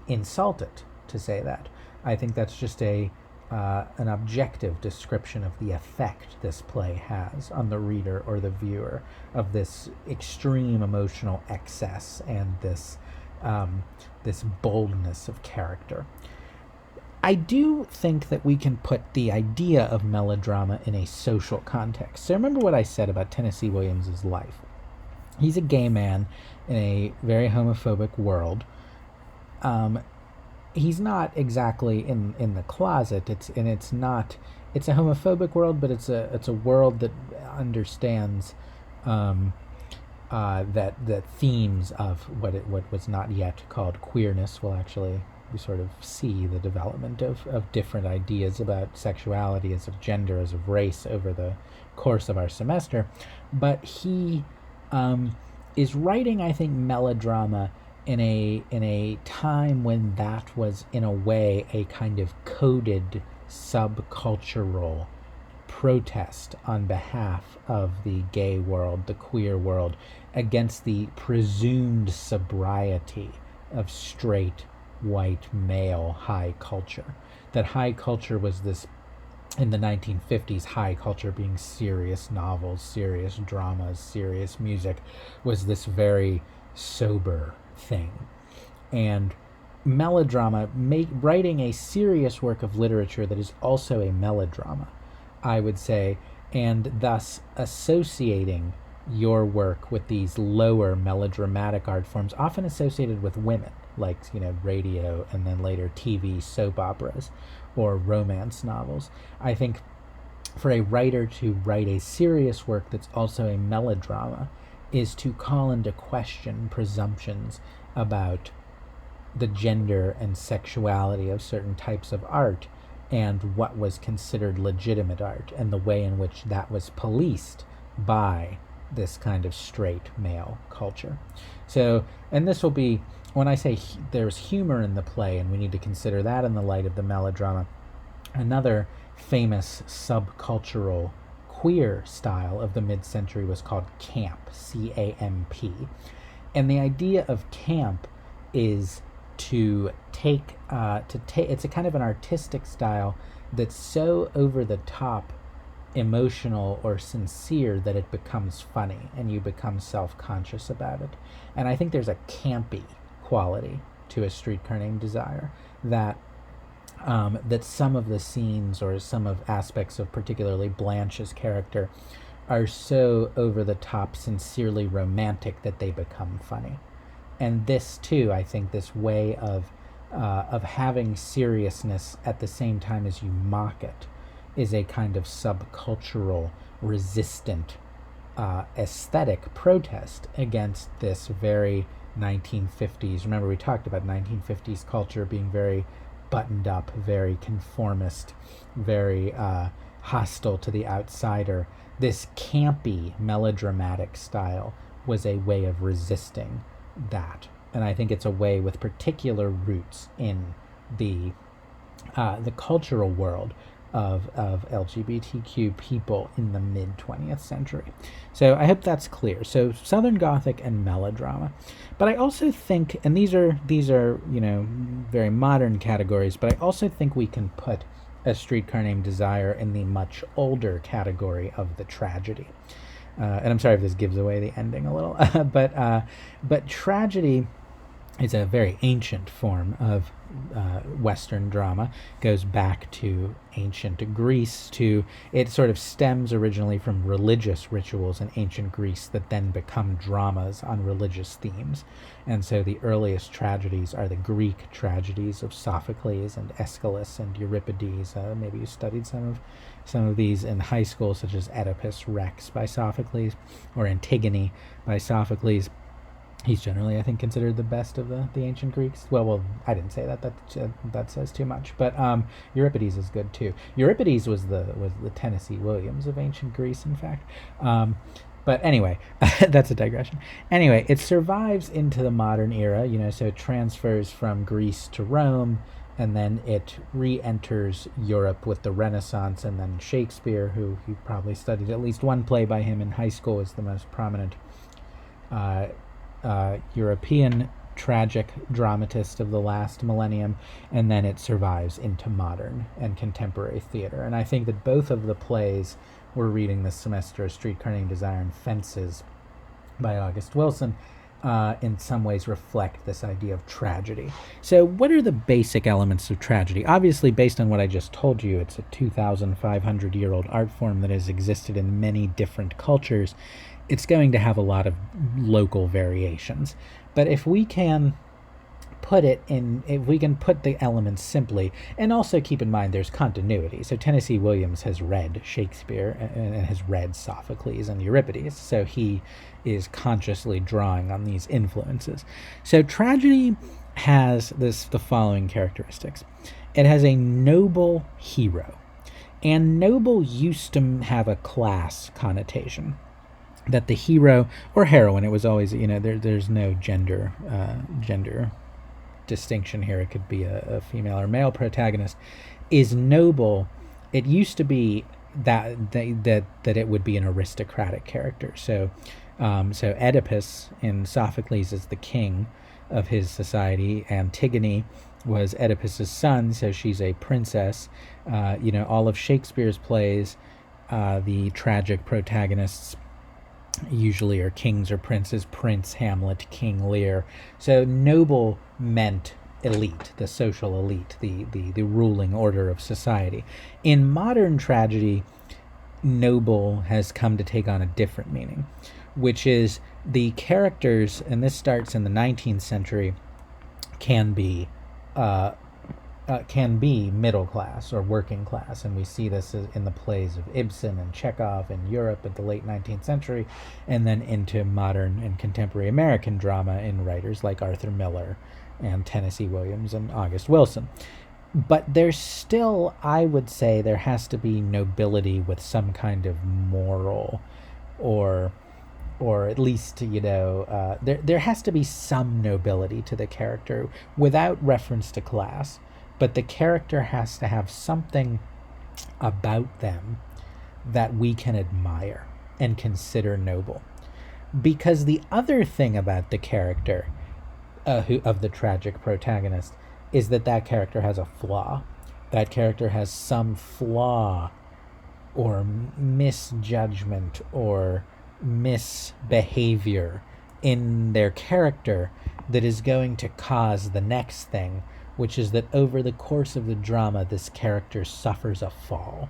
Speaker 1: insult it to say that. I think that's just an objective description of the effect this play has on the reader or the viewer, of this extreme emotional excess and this boldness of character. I do think that we can put the idea of melodrama in a social context. So remember what I said about Tennessee Williams's life. He's a gay man in a very homophobic world. He's not exactly in the closet. It's a homophobic world, but it's a world that understands that themes of what was not yet called queerness will actually, we sort of see the development of different ideas about sexuality, as of gender, as of race over the course of our semester. But he is writing, I think, melodrama in a time when that was, in a way, a kind of coded subcultural protest on behalf of the gay world, the queer world, against the presumed sobriety of straight white male high culture. That high culture was this, in the 1950s, high culture being serious novels, serious dramas, serious music, was this very sober thing. And melodrama, writing a serious work of literature that is also a melodrama, I would say, and thus associating your work with these lower melodramatic art forms, often associated with women, like radio and then later TV soap operas or romance novels. I think for a writer to write a serious work that's also a melodrama is to call into question presumptions about the gender and sexuality of certain types of art and what was considered legitimate art, and the way in which that was policed by this kind of straight male culture. So, and this will be, when I say there's humor in the play, and we need to consider that in the light of the melodrama, another famous subcultural queer style of the mid-century was called camp, C-A-M-P. And the idea of camp is it's a kind of an artistic style that's so over the top emotional or sincere that it becomes funny and you become self-conscious about it. And I think there's a campy quality to A Streetcar Named Desire that that some of the scenes or some of aspects of particularly Blanche's character are so over the top, sincerely romantic that they become funny. And this too, I think, this way of having seriousness at the same time as you mock it is a kind of subcultural, resistant aesthetic protest against this very 1950s. Remember, we talked about 1950s culture being very buttoned up, very conformist, very hostile to the outsider. This campy, melodramatic style was a way of resisting that. And I think it's a way with particular roots in the cultural world of LGBTQ people in the mid 20th century. So I hope that's clear. So Southern Gothic and melodrama. But I also think, and these are very modern categories, but I also think we can put A Streetcar Named Desire in the much older category of the tragedy. And I'm sorry if this gives away the ending a little, but tragedy is a very ancient form of Western drama. Goes back to ancient Greece. It sort of stems originally from religious rituals in ancient Greece that then become dramas on religious themes. And so the earliest tragedies are the Greek tragedies of Sophocles and Aeschylus and Euripides. Maybe you studied some of these in high school, such as Oedipus Rex by Sophocles or Antigone by Sophocles. He's generally, I think, considered the best of the ancient Greeks. Well, I didn't say that. That says too much. But Euripides is good too. Euripides was the Tennessee Williams of ancient Greece, in fact. But anyway, that's a digression. Anyway, it survives into the modern era. So it transfers from Greece to Rome, and then it re-enters Europe with the Renaissance, and then Shakespeare, who you probably studied at least one play by him in high school, is the most prominent European tragic dramatist of the last millennium, and then it survives into modern and contemporary theater. And I think that both of the plays we're reading this semester, A Streetcar Named Desire and Fences by August Wilson, in some ways reflect this idea of tragedy. So what are the basic elements of tragedy? Obviously, based on what I just told you, it's a 2,500-year-old art form that has existed in many different cultures. It's going to have a lot of local variations. But if we can put the elements simply, and also keep in mind there's continuity. So Tennessee Williams has read Shakespeare and has read Sophocles and Euripides, so he is consciously drawing on these influences. So tragedy has the following characteristics. It has a noble hero, and noble used to have a class connotation. That the hero or heroine, it was always, there's no gender distinction here. It could be a female or male protagonist, is noble. It used to be that it would be an aristocratic character. So Oedipus in Sophocles is the king of his society. Antigone was Oedipus's son, so she's a princess. All of Shakespeare's plays, the tragic protagonists usually are kings or princes. Prince Hamlet, King Lear. So noble meant elite, the social elite, the ruling order of society. In modern tragedy, noble has come to take on a different meaning, which is the characters, and this starts in the 19th century, can be middle class or working class, and we see this in the plays of Ibsen and Chekhov in Europe at the late 19th century, and then into modern and contemporary American drama in writers like Arthur Miller and Tennessee Williams and August Wilson. But there's still, I would say, there has to be nobility with some kind of moral, or at least, there has to be some nobility to the character without reference to class. But the character has to have something about them that we can admire and consider noble. Because the other thing about the character, of the tragic protagonist is that that character has a flaw. That character has some flaw or misjudgment or misbehavior in their character that is going to cause the next thing, which is that over the course of the drama, this character suffers a fall.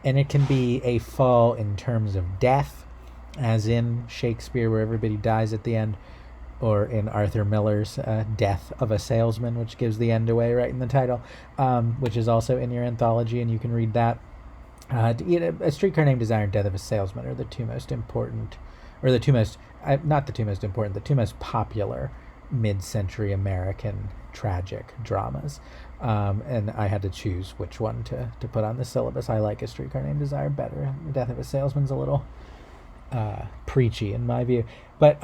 Speaker 1: And it can be a fall in terms of death, as in Shakespeare, where everybody dies at the end, or in Arthur Miller's Death of a Salesman, which gives the end away right in the title, which is also in your anthology, and you can read that. A Streetcar Named Desire and Death of a Salesman are the two most important, or the two most, not the two most important, the two most popular mid-century American tragic dramas. And I had to choose which one to put on the syllabus. I like A Streetcar Named Desire better. Death of a Salesman's a little preachy in my view. But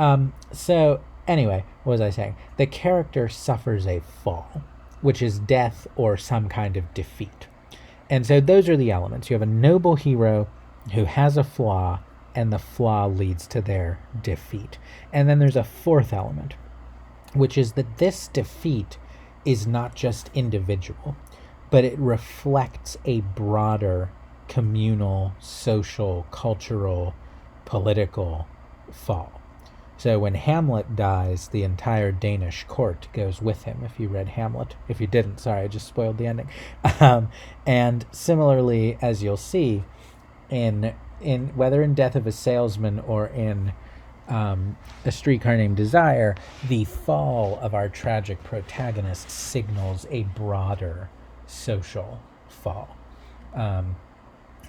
Speaker 1: so anyway, what was I saying? The character suffers a fall, which is death or some kind of defeat. And so those are the elements. You have a noble hero who has a flaw, and the flaw leads to their defeat. And then there's a fourth element, which is that this defeat is not just individual, but it reflects a broader communal, social, cultural, political fall. So when Hamlet dies, the entire Danish court goes with him. If you read Hamlet, if you didn't, sorry, I just spoiled the ending. And similarly, as you'll see, in whether in Death of a Salesman or in A Streetcar Named Desire, the fall of our tragic protagonist signals a broader social fall.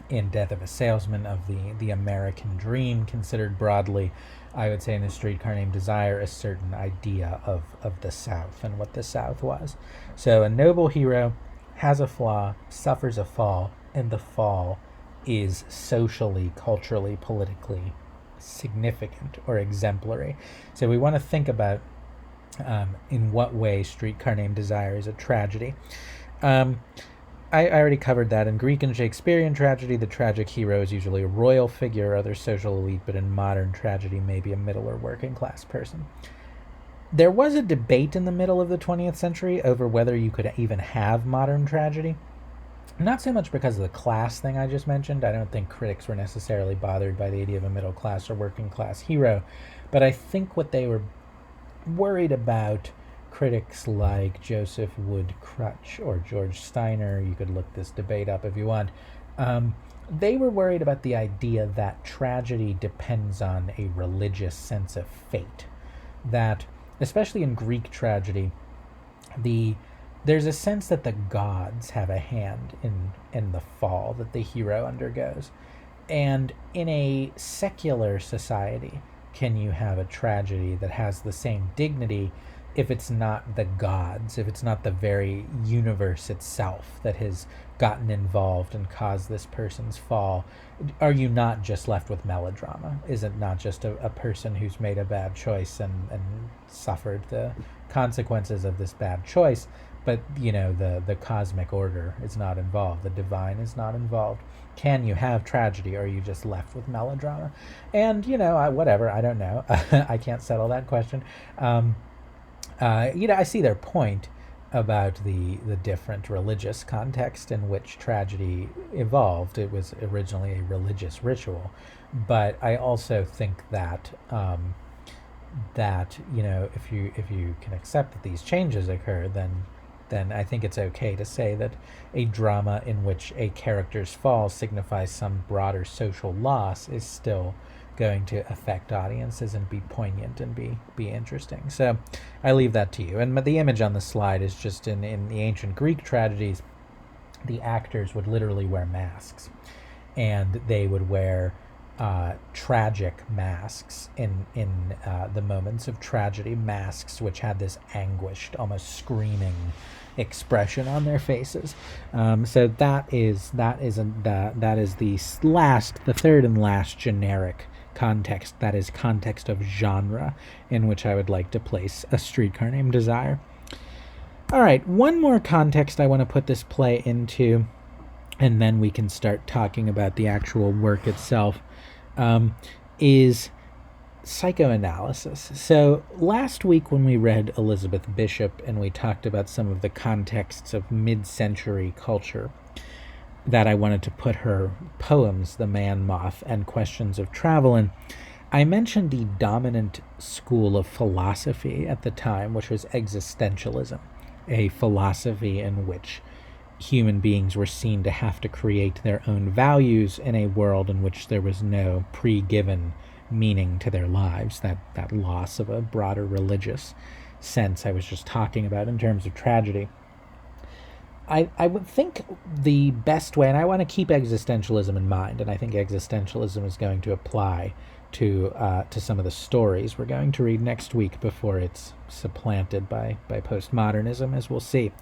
Speaker 1: In Death of a Salesman, of the American dream considered broadly, I would say in A Streetcar Named Desire, a certain idea of the South and what the South was. So a noble hero has a flaw, suffers a fall, and the fall is socially, culturally, politically significant or exemplary. So we want to think about in what way Streetcar Named Desire is a tragedy. I already covered that. In Greek and Shakespearean tragedy, the tragic hero is usually a royal figure or other social elite, but in modern tragedy, maybe a middle or working class person. There was a debate in the middle of the 20th century over whether you could even have modern tragedy. Not so much because of the class thing I just mentioned. I don't think critics were necessarily bothered by the idea of a middle class or working class hero, but I think what they were worried about, critics like Joseph Wood Crutch or George Steiner, you could look this debate up if you want, they were worried about the idea that tragedy depends on a religious sense of fate. That, especially in Greek tragedy, there's a sense that the gods have a hand in the fall that the hero undergoes. And in a secular society, can you have a tragedy that has the same dignity if it's not the gods, if it's not the very universe itself that has gotten involved and caused this person's fall? Are you not just left with melodrama? Is it not just a person who's made a bad choice and suffered the consequences of this bad choice, but the cosmic order is not involved, the divine is not involved? Can you have tragedy, or are you just left with melodrama? And whatever, I don't know. I can't settle that question. I see their point about the different religious context in which tragedy evolved. It was originally a religious ritual, but I also think that if you can accept that these changes occur, then I think it's okay to say that a drama in which a character's fall signifies some broader social loss is still going to affect audiences and be poignant and be interesting. So I leave that to you. And the image on the slide is just in the ancient Greek tragedies, the actors would literally wear masks, and they would wear tragic masks in the moments of tragedy, masks which had this anguished, almost screaming expression on their faces. So that is the third and last generic context. That is context of genre in which I would like to place A Streetcar Named Desire. All right, one more context I want to put this play into, and then we can start talking about the actual work itself, is Psychoanalysis. So last week when we read Elizabeth Bishop and we talked about some of the contexts of mid-century culture, that I wanted to put her poems, The Man Moth and Questions of Travel, in, I mentioned the dominant school of philosophy at the time, which was existentialism, a philosophy in which human beings were seen to have to create their own values in a world in which there was no pre-given meaning to their lives, that loss of a broader religious sense I was just talking about in terms of tragedy. I would think the best way, and I want to keep existentialism in mind, and I think existentialism is going to apply to some of the stories we're going to read next week before it's supplanted by postmodernism, as we'll see.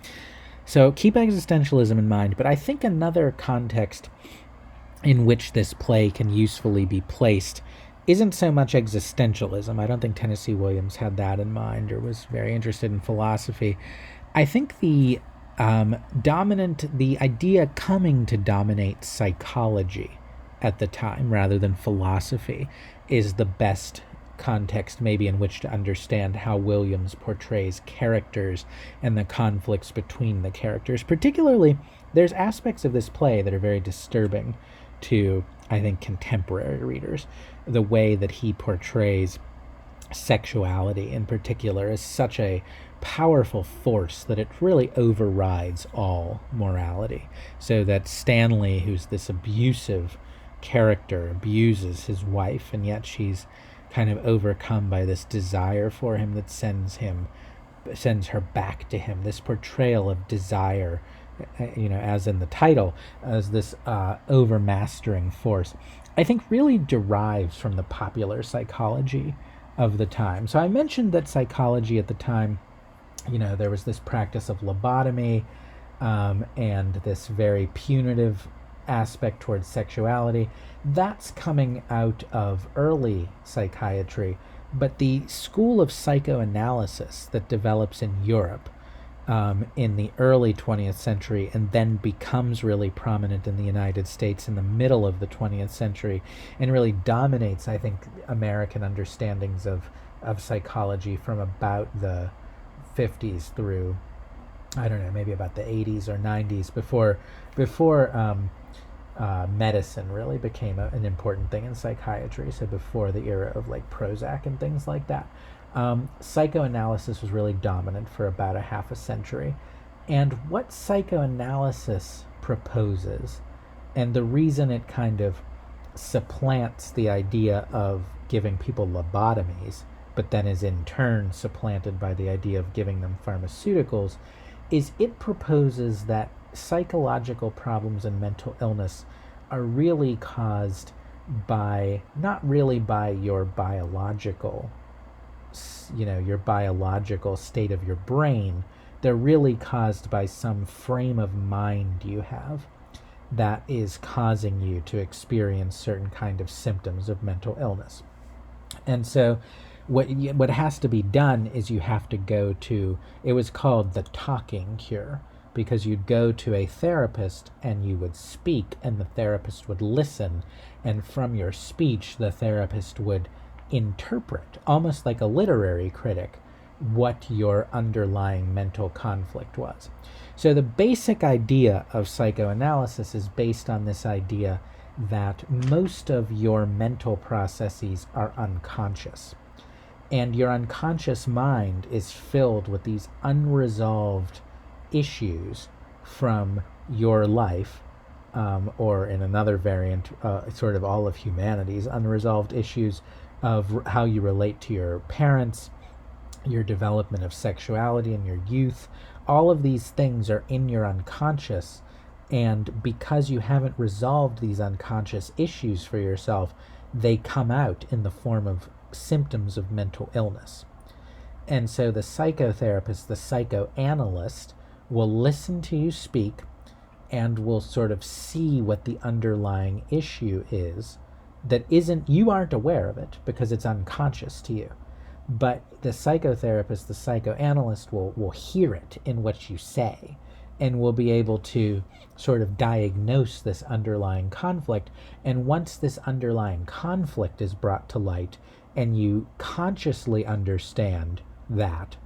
Speaker 1: So keep existentialism in mind, but I think another context in which this play can usefully be placed isn't so much existentialism. I don't think Tennessee Williams had that in mind or was very interested in philosophy. I think the idea coming to dominate psychology at the time rather than philosophy is the best context maybe in which to understand how Williams portrays characters and the conflicts between the characters. Particularly, there's aspects of this play that are very disturbing to, I think, contemporary readers. The way that he portrays sexuality in particular is such a powerful force that it really overrides all morality. So that Stanley, who's this abusive character, abuses his wife, and yet she's kind of overcome by this desire for him that sends her back to him. This portrayal of desire, as in the title, as this overmastering force, I think really derives from the popular psychology of the time. So I mentioned that psychology at the time, there was this practice of lobotomy and this very punitive aspect towards sexuality. That's coming out of early psychiatry, but the school of psychoanalysis that develops in Europe in the early 20th century and then becomes really prominent in the United States in the middle of the 20th century and really dominates, I think, American understandings of psychology from about the 50s through, I don't know, maybe about the 80s or 90s before medicine really became an important thing in psychiatry. So before the era of like Prozac and things like that. Psychoanalysis was really dominant for about a half a century. And what psychoanalysis proposes, and the reason it kind of supplants the idea of giving people lobotomies, but then is in turn supplanted by the idea of giving them pharmaceuticals, is it proposes that psychological problems and mental illness are really caused by, not really by your biological state of your brain. They're really caused by some frame of mind you have that is causing you to experience certain kind of symptoms of mental illness. And so what has to be done is you have to go to, it was called the talking cure, because you'd go to a therapist and you would speak and the therapist would listen, and from your speech the therapist would interpret, almost like a literary critic, what your underlying mental conflict was. So the basic idea of psychoanalysis is based on this idea that most of your mental processes are unconscious, and your unconscious mind is filled with these unresolved issues from your life, or in another variant, sort of all of humanity's unresolved issues of how you relate to your parents, your development of sexuality in your youth. All of these things are in your unconscious, and because you haven't resolved these unconscious issues for yourself, they come out in the form of symptoms of mental illness. And so the psychotherapist, the psychoanalyst, will listen to you speak and will sort of see what the underlying issue is that isn't, you aren't aware of it because it's unconscious to you. But the psychotherapist, the psychoanalyst will hear it in what you say and will be able to sort of diagnose this underlying conflict. And once this underlying conflict is brought to light, and you consciously understand that,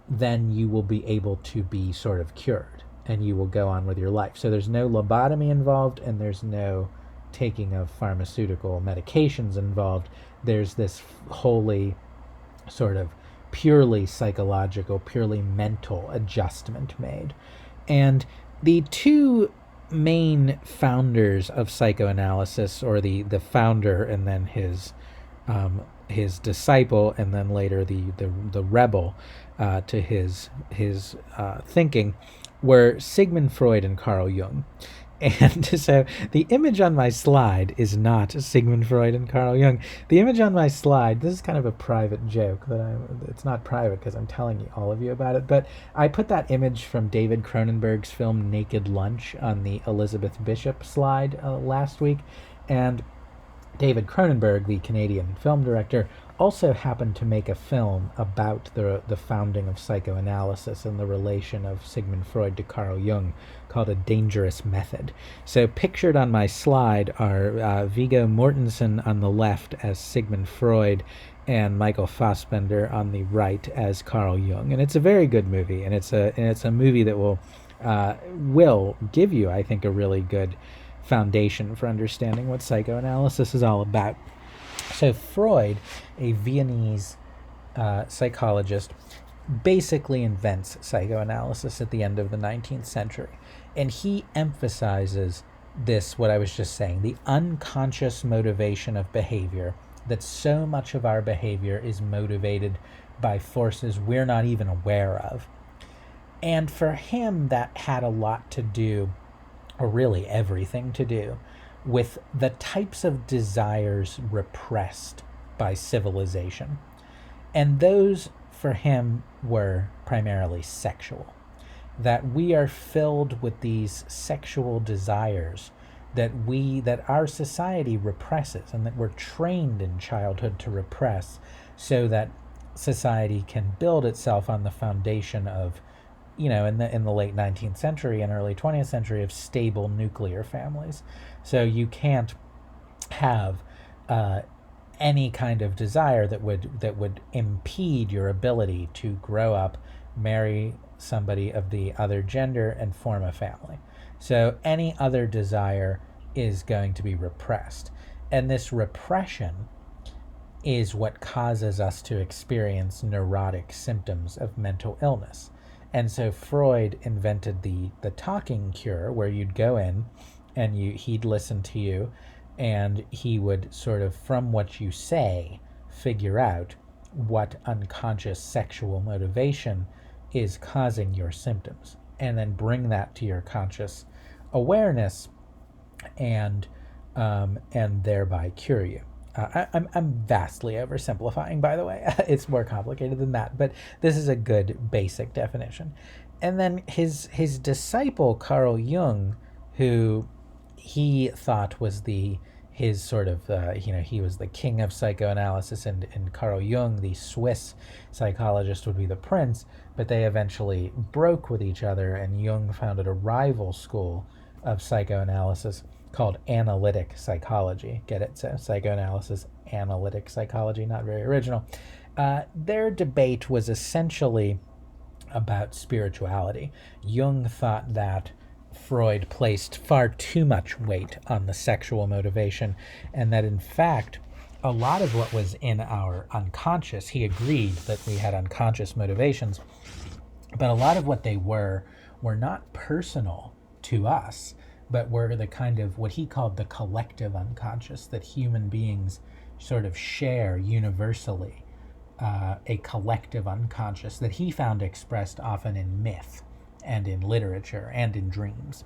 Speaker 1: then you will be able to be sort of cured and you will go on with your life. So there's no lobotomy involved and there's no taking of pharmaceutical medications involved. There's this wholly sort of purely psychological, purely mental adjustment made. And the two main founders of psychoanalysis, or the founder and then his disciple, and then later the rebel to his thinking, were Sigmund Freud and Carl Jung. And so the image on my slide is not Sigmund Freud and Carl Jung. The image on my slide, this is kind of a private joke it's not private because I'm telling all of you about it, but I put that image from David Cronenberg's film Naked Lunch on the Elizabeth Bishop slide last week. And David Cronenberg, the Canadian film director, also happened to make a film about the founding of psychoanalysis and the relation of Sigmund Freud to Carl Jung called A Dangerous Method. So pictured on my slide are Viggo Mortensen on the left as Sigmund Freud and Michael Fassbender on the right as Carl Jung. And it's a very good movie, and it's a movie that will give you, I think, a really good foundation for understanding what psychoanalysis is all about. So Freud, a Viennese psychologist, basically invents psychoanalysis at the end of the 19th century. And he emphasizes this, what I was just saying, the unconscious motivation of behavior, that so much of our behavior is motivated by forces we're not even aware of. And for him, that had a lot to do, or really everything to do, with the types of desires repressed by civilization. And those, for him, were primarily sexual. That we are filled with these sexual desires that our society represses, and that we're trained in childhood to repress, so that society can build itself on the foundation of, in the late 19th century and early 20th century, of stable nuclear families. So you can't have any kind of desire that would impede your ability to grow up, marry somebody of the other gender, and form a family. So any other desire is going to be repressed. And this repression is what causes us to experience neurotic symptoms of mental illness. And so Freud invented the talking cure, where you'd go in and he'd listen to you, and he would sort of, from what you say, figure out what unconscious sexual motivation is causing your symptoms, and then bring that to your conscious awareness, and thereby cure you. I'm vastly oversimplifying, by the way. It's more complicated than that, but this is a good basic definition. And then his disciple, Carl Jung, who he thought was his sort of, he was the king of psychoanalysis, and Carl Jung, the Swiss psychologist, would be the prince, but they eventually broke with each other, and Jung founded a rival school of psychoanalysis called analytic psychology. Get it? So psychoanalysis, analytic psychology, not very original. Their debate was essentially about spirituality. Jung thought that Freud placed far too much weight on the sexual motivation, and that in fact a lot of what was in our unconscious, he agreed that we had unconscious motivations, but a lot of what they were not personal to us, but were the kind of what he called the collective unconscious, that human beings sort of share universally, a collective unconscious that he found expressed often in myth and in literature and in dreams.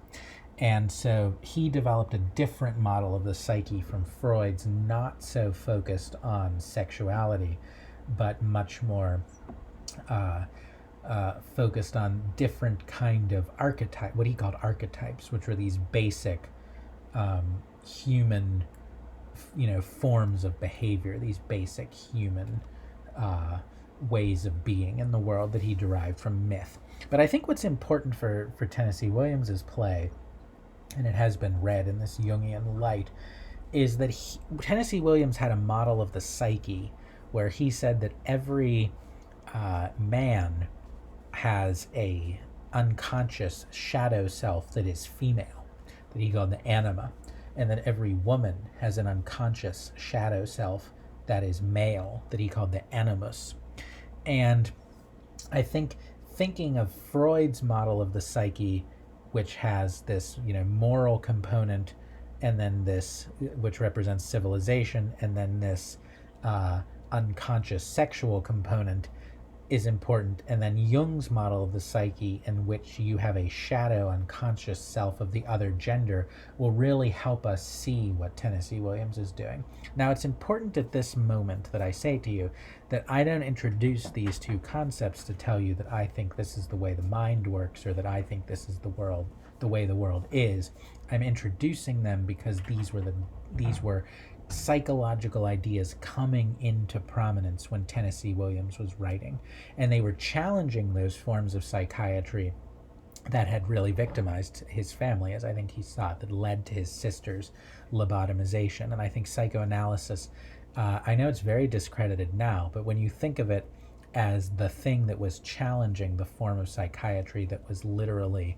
Speaker 1: And so he developed a different model of the psyche from Freud's, not so focused on sexuality, but much more focused on different kind of archetype, what he called archetypes, which were these basic human, forms of behavior, these basic human ways of being in the world that he derived from myth. But I think what's important for Tennessee Williams's play, and it has been read in this Jungian light, is that Tennessee Williams had a model of the psyche where he said that every man has a unconscious shadow self that is female, that he called the anima, and that every woman has an unconscious shadow self that is male, that he called the animus. And I think thinking of Freud's model of the psyche, which has this, moral component, and then this, which represents civilization, and then this unconscious sexual component, is important. And then Jung's model of the psyche, in which you have a shadow unconscious self of the other gender, will really help us see what Tennessee Williams is doing. Now, it's important at this moment that I say to you that I don't introduce these two concepts to tell you that I think this is the way the mind works, or that I think this is the way the world is. I'm introducing them because these were psychological ideas coming into prominence when Tennessee Williams was writing, and they were challenging those forms of psychiatry that had really victimized his family, as I think he saw it, that led to his sister's lobotomization. And I think psychoanalysis, I know it's very discredited now, but when you think of it as the thing that was challenging the form of psychiatry that was literally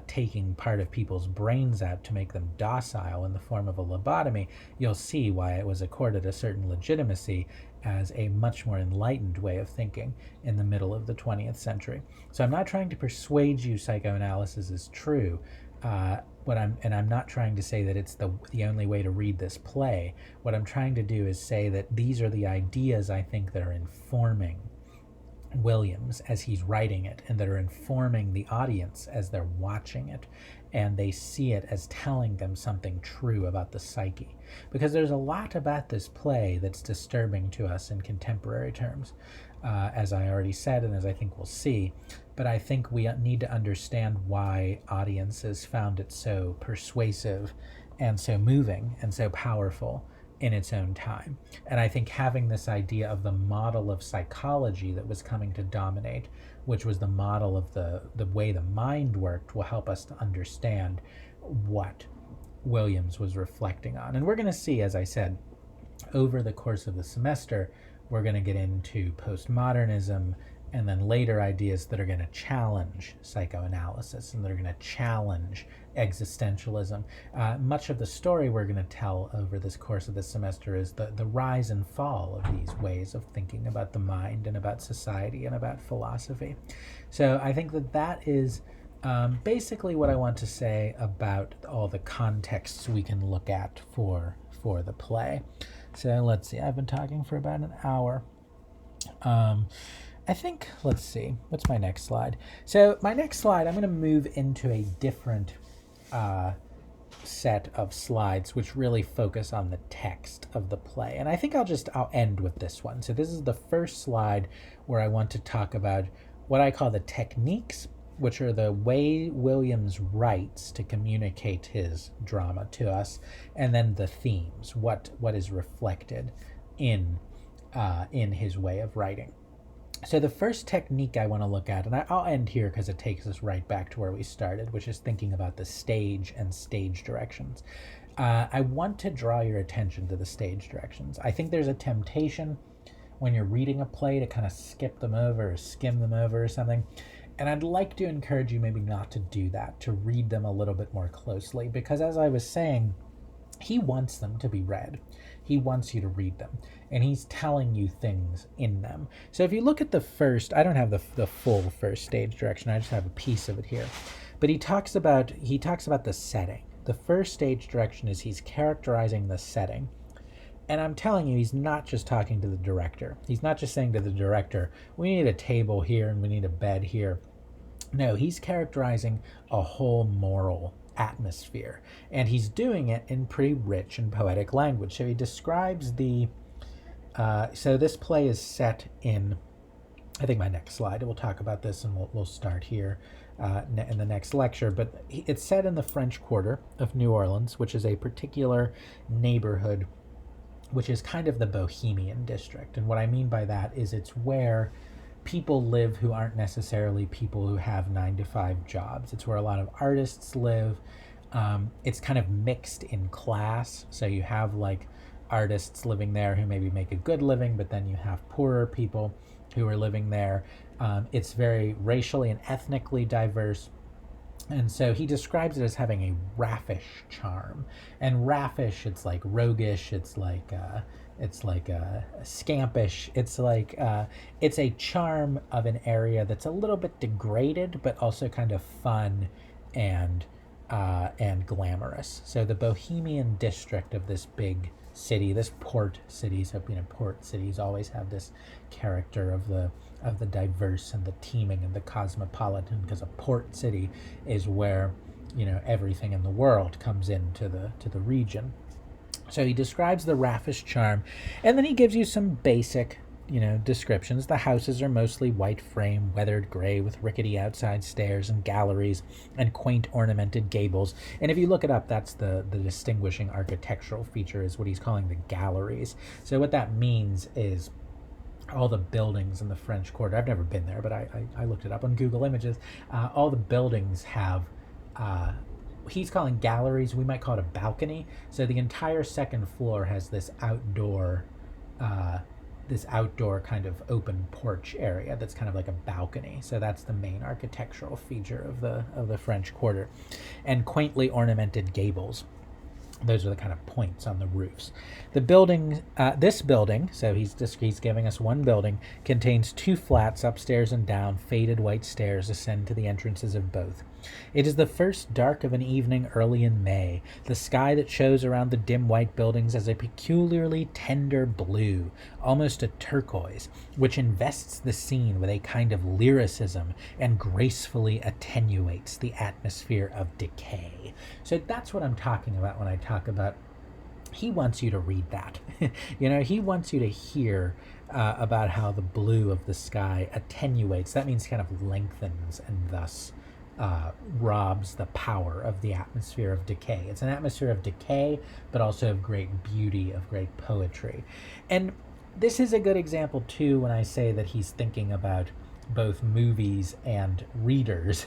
Speaker 1: taking part of people's brains out to make them docile in the form of a lobotomy, you'll see why it was accorded a certain legitimacy as a much more enlightened way of thinking in the middle of the 20th century. So I'm not trying to persuade you psychoanalysis is true. I'm not trying to say that it's the only way to read this play. What I'm trying to do is say that these are the ideas I think that are informing Williams as he's writing it, and that are informing the audience as they're watching it, and they see it as telling them something true about the psyche. Because there's a lot about this play that's disturbing to us in contemporary terms, as I already said, and as I think we'll see. But I think we need to understand why audiences found it so persuasive and so moving and so powerful in its own time. And I think having this idea of the model of psychology that was coming to dominate, which was the model of the way the mind worked, will help us to understand what Williams was reflecting on. And we're going to see, as I said, over the course of the semester, we're going to get into postmodernism, and then later ideas that are going to challenge psychoanalysis and that are going to challenge existentialism. Much of the story we're going to tell over this course of this semester is the rise and fall of these ways of thinking about the mind and about society and about philosophy. So I think that is basically what I want to say about all the contexts we can look at for the play. So let's see, I've been talking for about an hour. I think, let's see, what's my next slide? So my next slide, I'm going to move into a different set of slides which really focus on the text of the play. And I think I'll end with this one. So this is the first slide where I want to talk about what I call the techniques, which are the way Williams writes to communicate his drama to us, and then the themes, what is reflected in his way of writing. So the first technique I want to look at, and I'll end here because it takes us right back to where we started, which is thinking about the stage and stage directions. I want to draw your attention to the stage directions. I think there's a temptation when you're reading a play to kind of skip them over or skim them over or something. And I'd like to encourage you maybe not to do that, to read them a little bit more closely, because as I was saying, he wants them to be read. He wants you to read them, and he's telling you things in them. So if you look at the first, I don't have the full first stage direction, I just have a piece of it here. But he talks about the setting. The first stage direction is he's characterizing the setting. And I'm telling you, he's not just talking to the director. He's not just saying to the director, we need a table here and we need a bed here. No, he's characterizing a whole moral atmosphere, and he's doing it in pretty rich and poetic language. So he describes so this play is set in, I think my next slide, we'll talk about this, and we'll start here in the next lecture, but it's set in the French Quarter of New Orleans, which is a particular neighborhood which is kind of the Bohemian district. And what I mean by that is it's where people live who aren't necessarily people who have 9-to-5 jobs. It's where a lot of artists live. It's kind of mixed in class. So you have like artists living there who maybe make a good living, but then you have poorer people who are living there. It's very racially and ethnically diverse. And so he describes it as having a raffish charm. And raffish, it's like roguish, it's like scampish. It's a charm of an area that's a little bit degraded, but also kind of fun and glamorous. So the Bohemian district of this big city, this port city. So port cities always have this character of the diverse and the teeming and the cosmopolitan, because a port city is where everything in the world comes into the region. So he describes the raffish charm, and then he gives you some basic descriptions. The houses are mostly white frame, weathered gray, with rickety outside stairs and galleries and quaint ornamented gables. And if you look it up, that's the distinguishing architectural feature, is what he's calling the galleries. So what that means is all the buildings in the French Quarter. I've never been there, but I looked it up on Google Images. All the buildings have, he's calling galleries, we might call it a balcony. So the entire second floor has this outdoor kind of open porch area that's kind of like a balcony. So that's the main architectural feature of the French Quarter. And quaintly ornamented gables. Those are the kind of points on the roofs. The building, this building, so he's giving us one building, contains 2 flats upstairs and down. Faded white stairs ascend to the entrances of both. It is the first dark of an evening early in May. The sky that shows around the dim white buildings is a peculiarly tender blue, almost a turquoise, which invests the scene with a kind of lyricism and gracefully attenuates the atmosphere of decay. So that's what I'm talking about when I talk about he wants you to read that. He wants you to hear about how the blue of the sky attenuates. That means kind of lengthens and thus robs the power of the atmosphere of decay. It's an atmosphere of decay, but also of great beauty, of great poetry. And this is a good example, too, when I say that he's thinking about both movies and readers,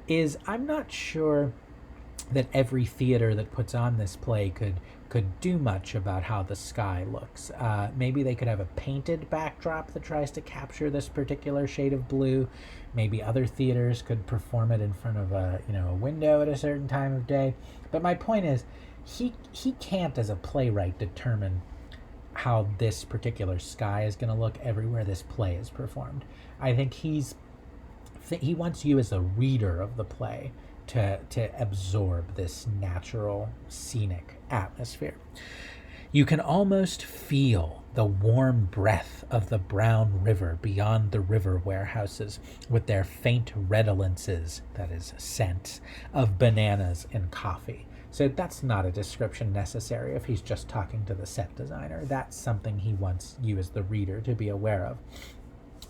Speaker 1: is I'm not sure that every theater that puts on this play could do much about how the sky looks. Maybe they could have a painted backdrop that tries to capture this particular shade of blue. Maybe other theaters could perform it in front of a window at a certain time of day. But my point is, he can't, as a playwright, determine how this particular sky is going to look everywhere this play is performed. I think he wants you as a reader of the play to absorb this natural scenic atmosphere. You can almost feel the warm breath of the brown river beyond the river warehouses, with their faint redolences, that is, scents, of bananas and coffee. So that's not a description necessary if he's just talking to the set designer. That's something he wants you as the reader to be aware of.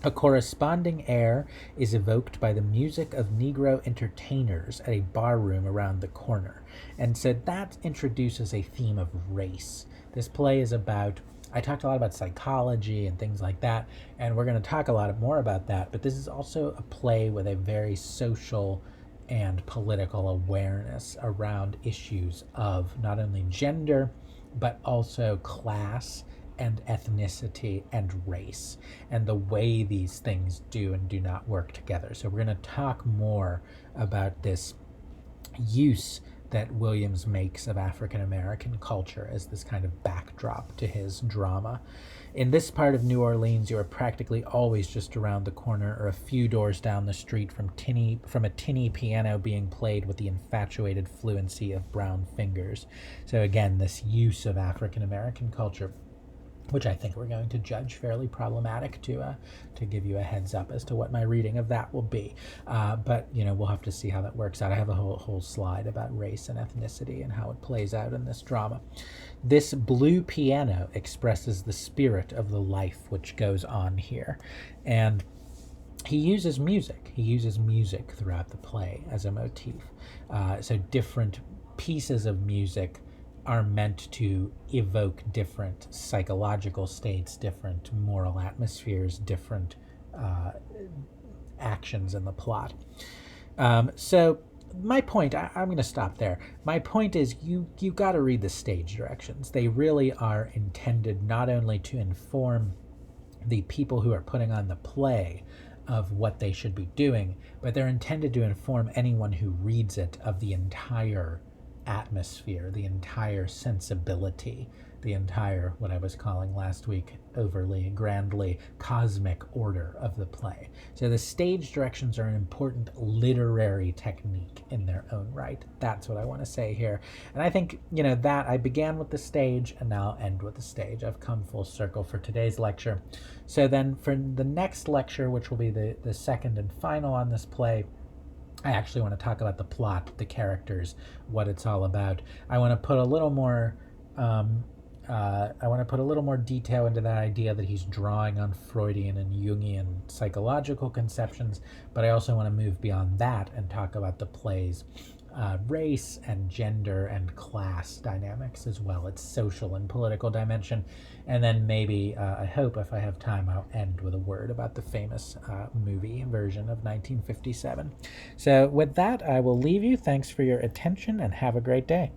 Speaker 1: A corresponding air is evoked by the music of Negro entertainers at a barroom around the corner. And so that introduces a theme of race. This play is about, I talked a lot about psychology and things like that, and we're going to talk a lot more about that, but this is also a play with a very social and political awareness around issues of not only gender, but also class and ethnicity and race, and the way these things do and do not work together. So we're going to talk more about this use that Williams makes of African American culture as this kind of backdrop to his drama. In this part of New Orleans, you are practically always just around the corner or a few doors down the street from a tinny piano being played with the infatuated fluency of brown fingers. So again, this use of African American culture, which I think we're going to judge fairly problematic, to give you a heads up as to what my reading of that will be. But we'll have to see how that works out. I have a whole slide about race and ethnicity and how it plays out in this drama. This blue piano expresses the spirit of the life which goes on here. And he uses music. He uses music throughout the play as a motif. So different pieces of music are meant to evoke different psychological states, different moral atmospheres, different actions in the plot. So my point, I'm going to stop there. My point is you got to read the stage directions. They really are intended not only to inform the people who are putting on the play of what they should be doing, but they're intended to inform anyone who reads it of the entire atmosphere, the entire sensibility, the entire, what I was calling last week, overly, grandly, cosmic order of the play. So the stage directions are an important literary technique in their own right. That's what I want to say here. And I think, that I began with the stage and now I'll end with the stage. I've come full circle for today's lecture. So then for the next lecture, which will be the second and final on this play, I actually want to talk about the plot, the characters, what it's all about. I want to put a little more detail into that idea that he's drawing on Freudian and Jungian psychological conceptions, but I also want to move beyond that and talk about the play's race and gender and class dynamics as well, its social and political dimension. And then maybe, I hope if I have time, I'll end with a word about the famous movie version of 1957. So with that, I will leave you. Thanks for your attention and have a great day.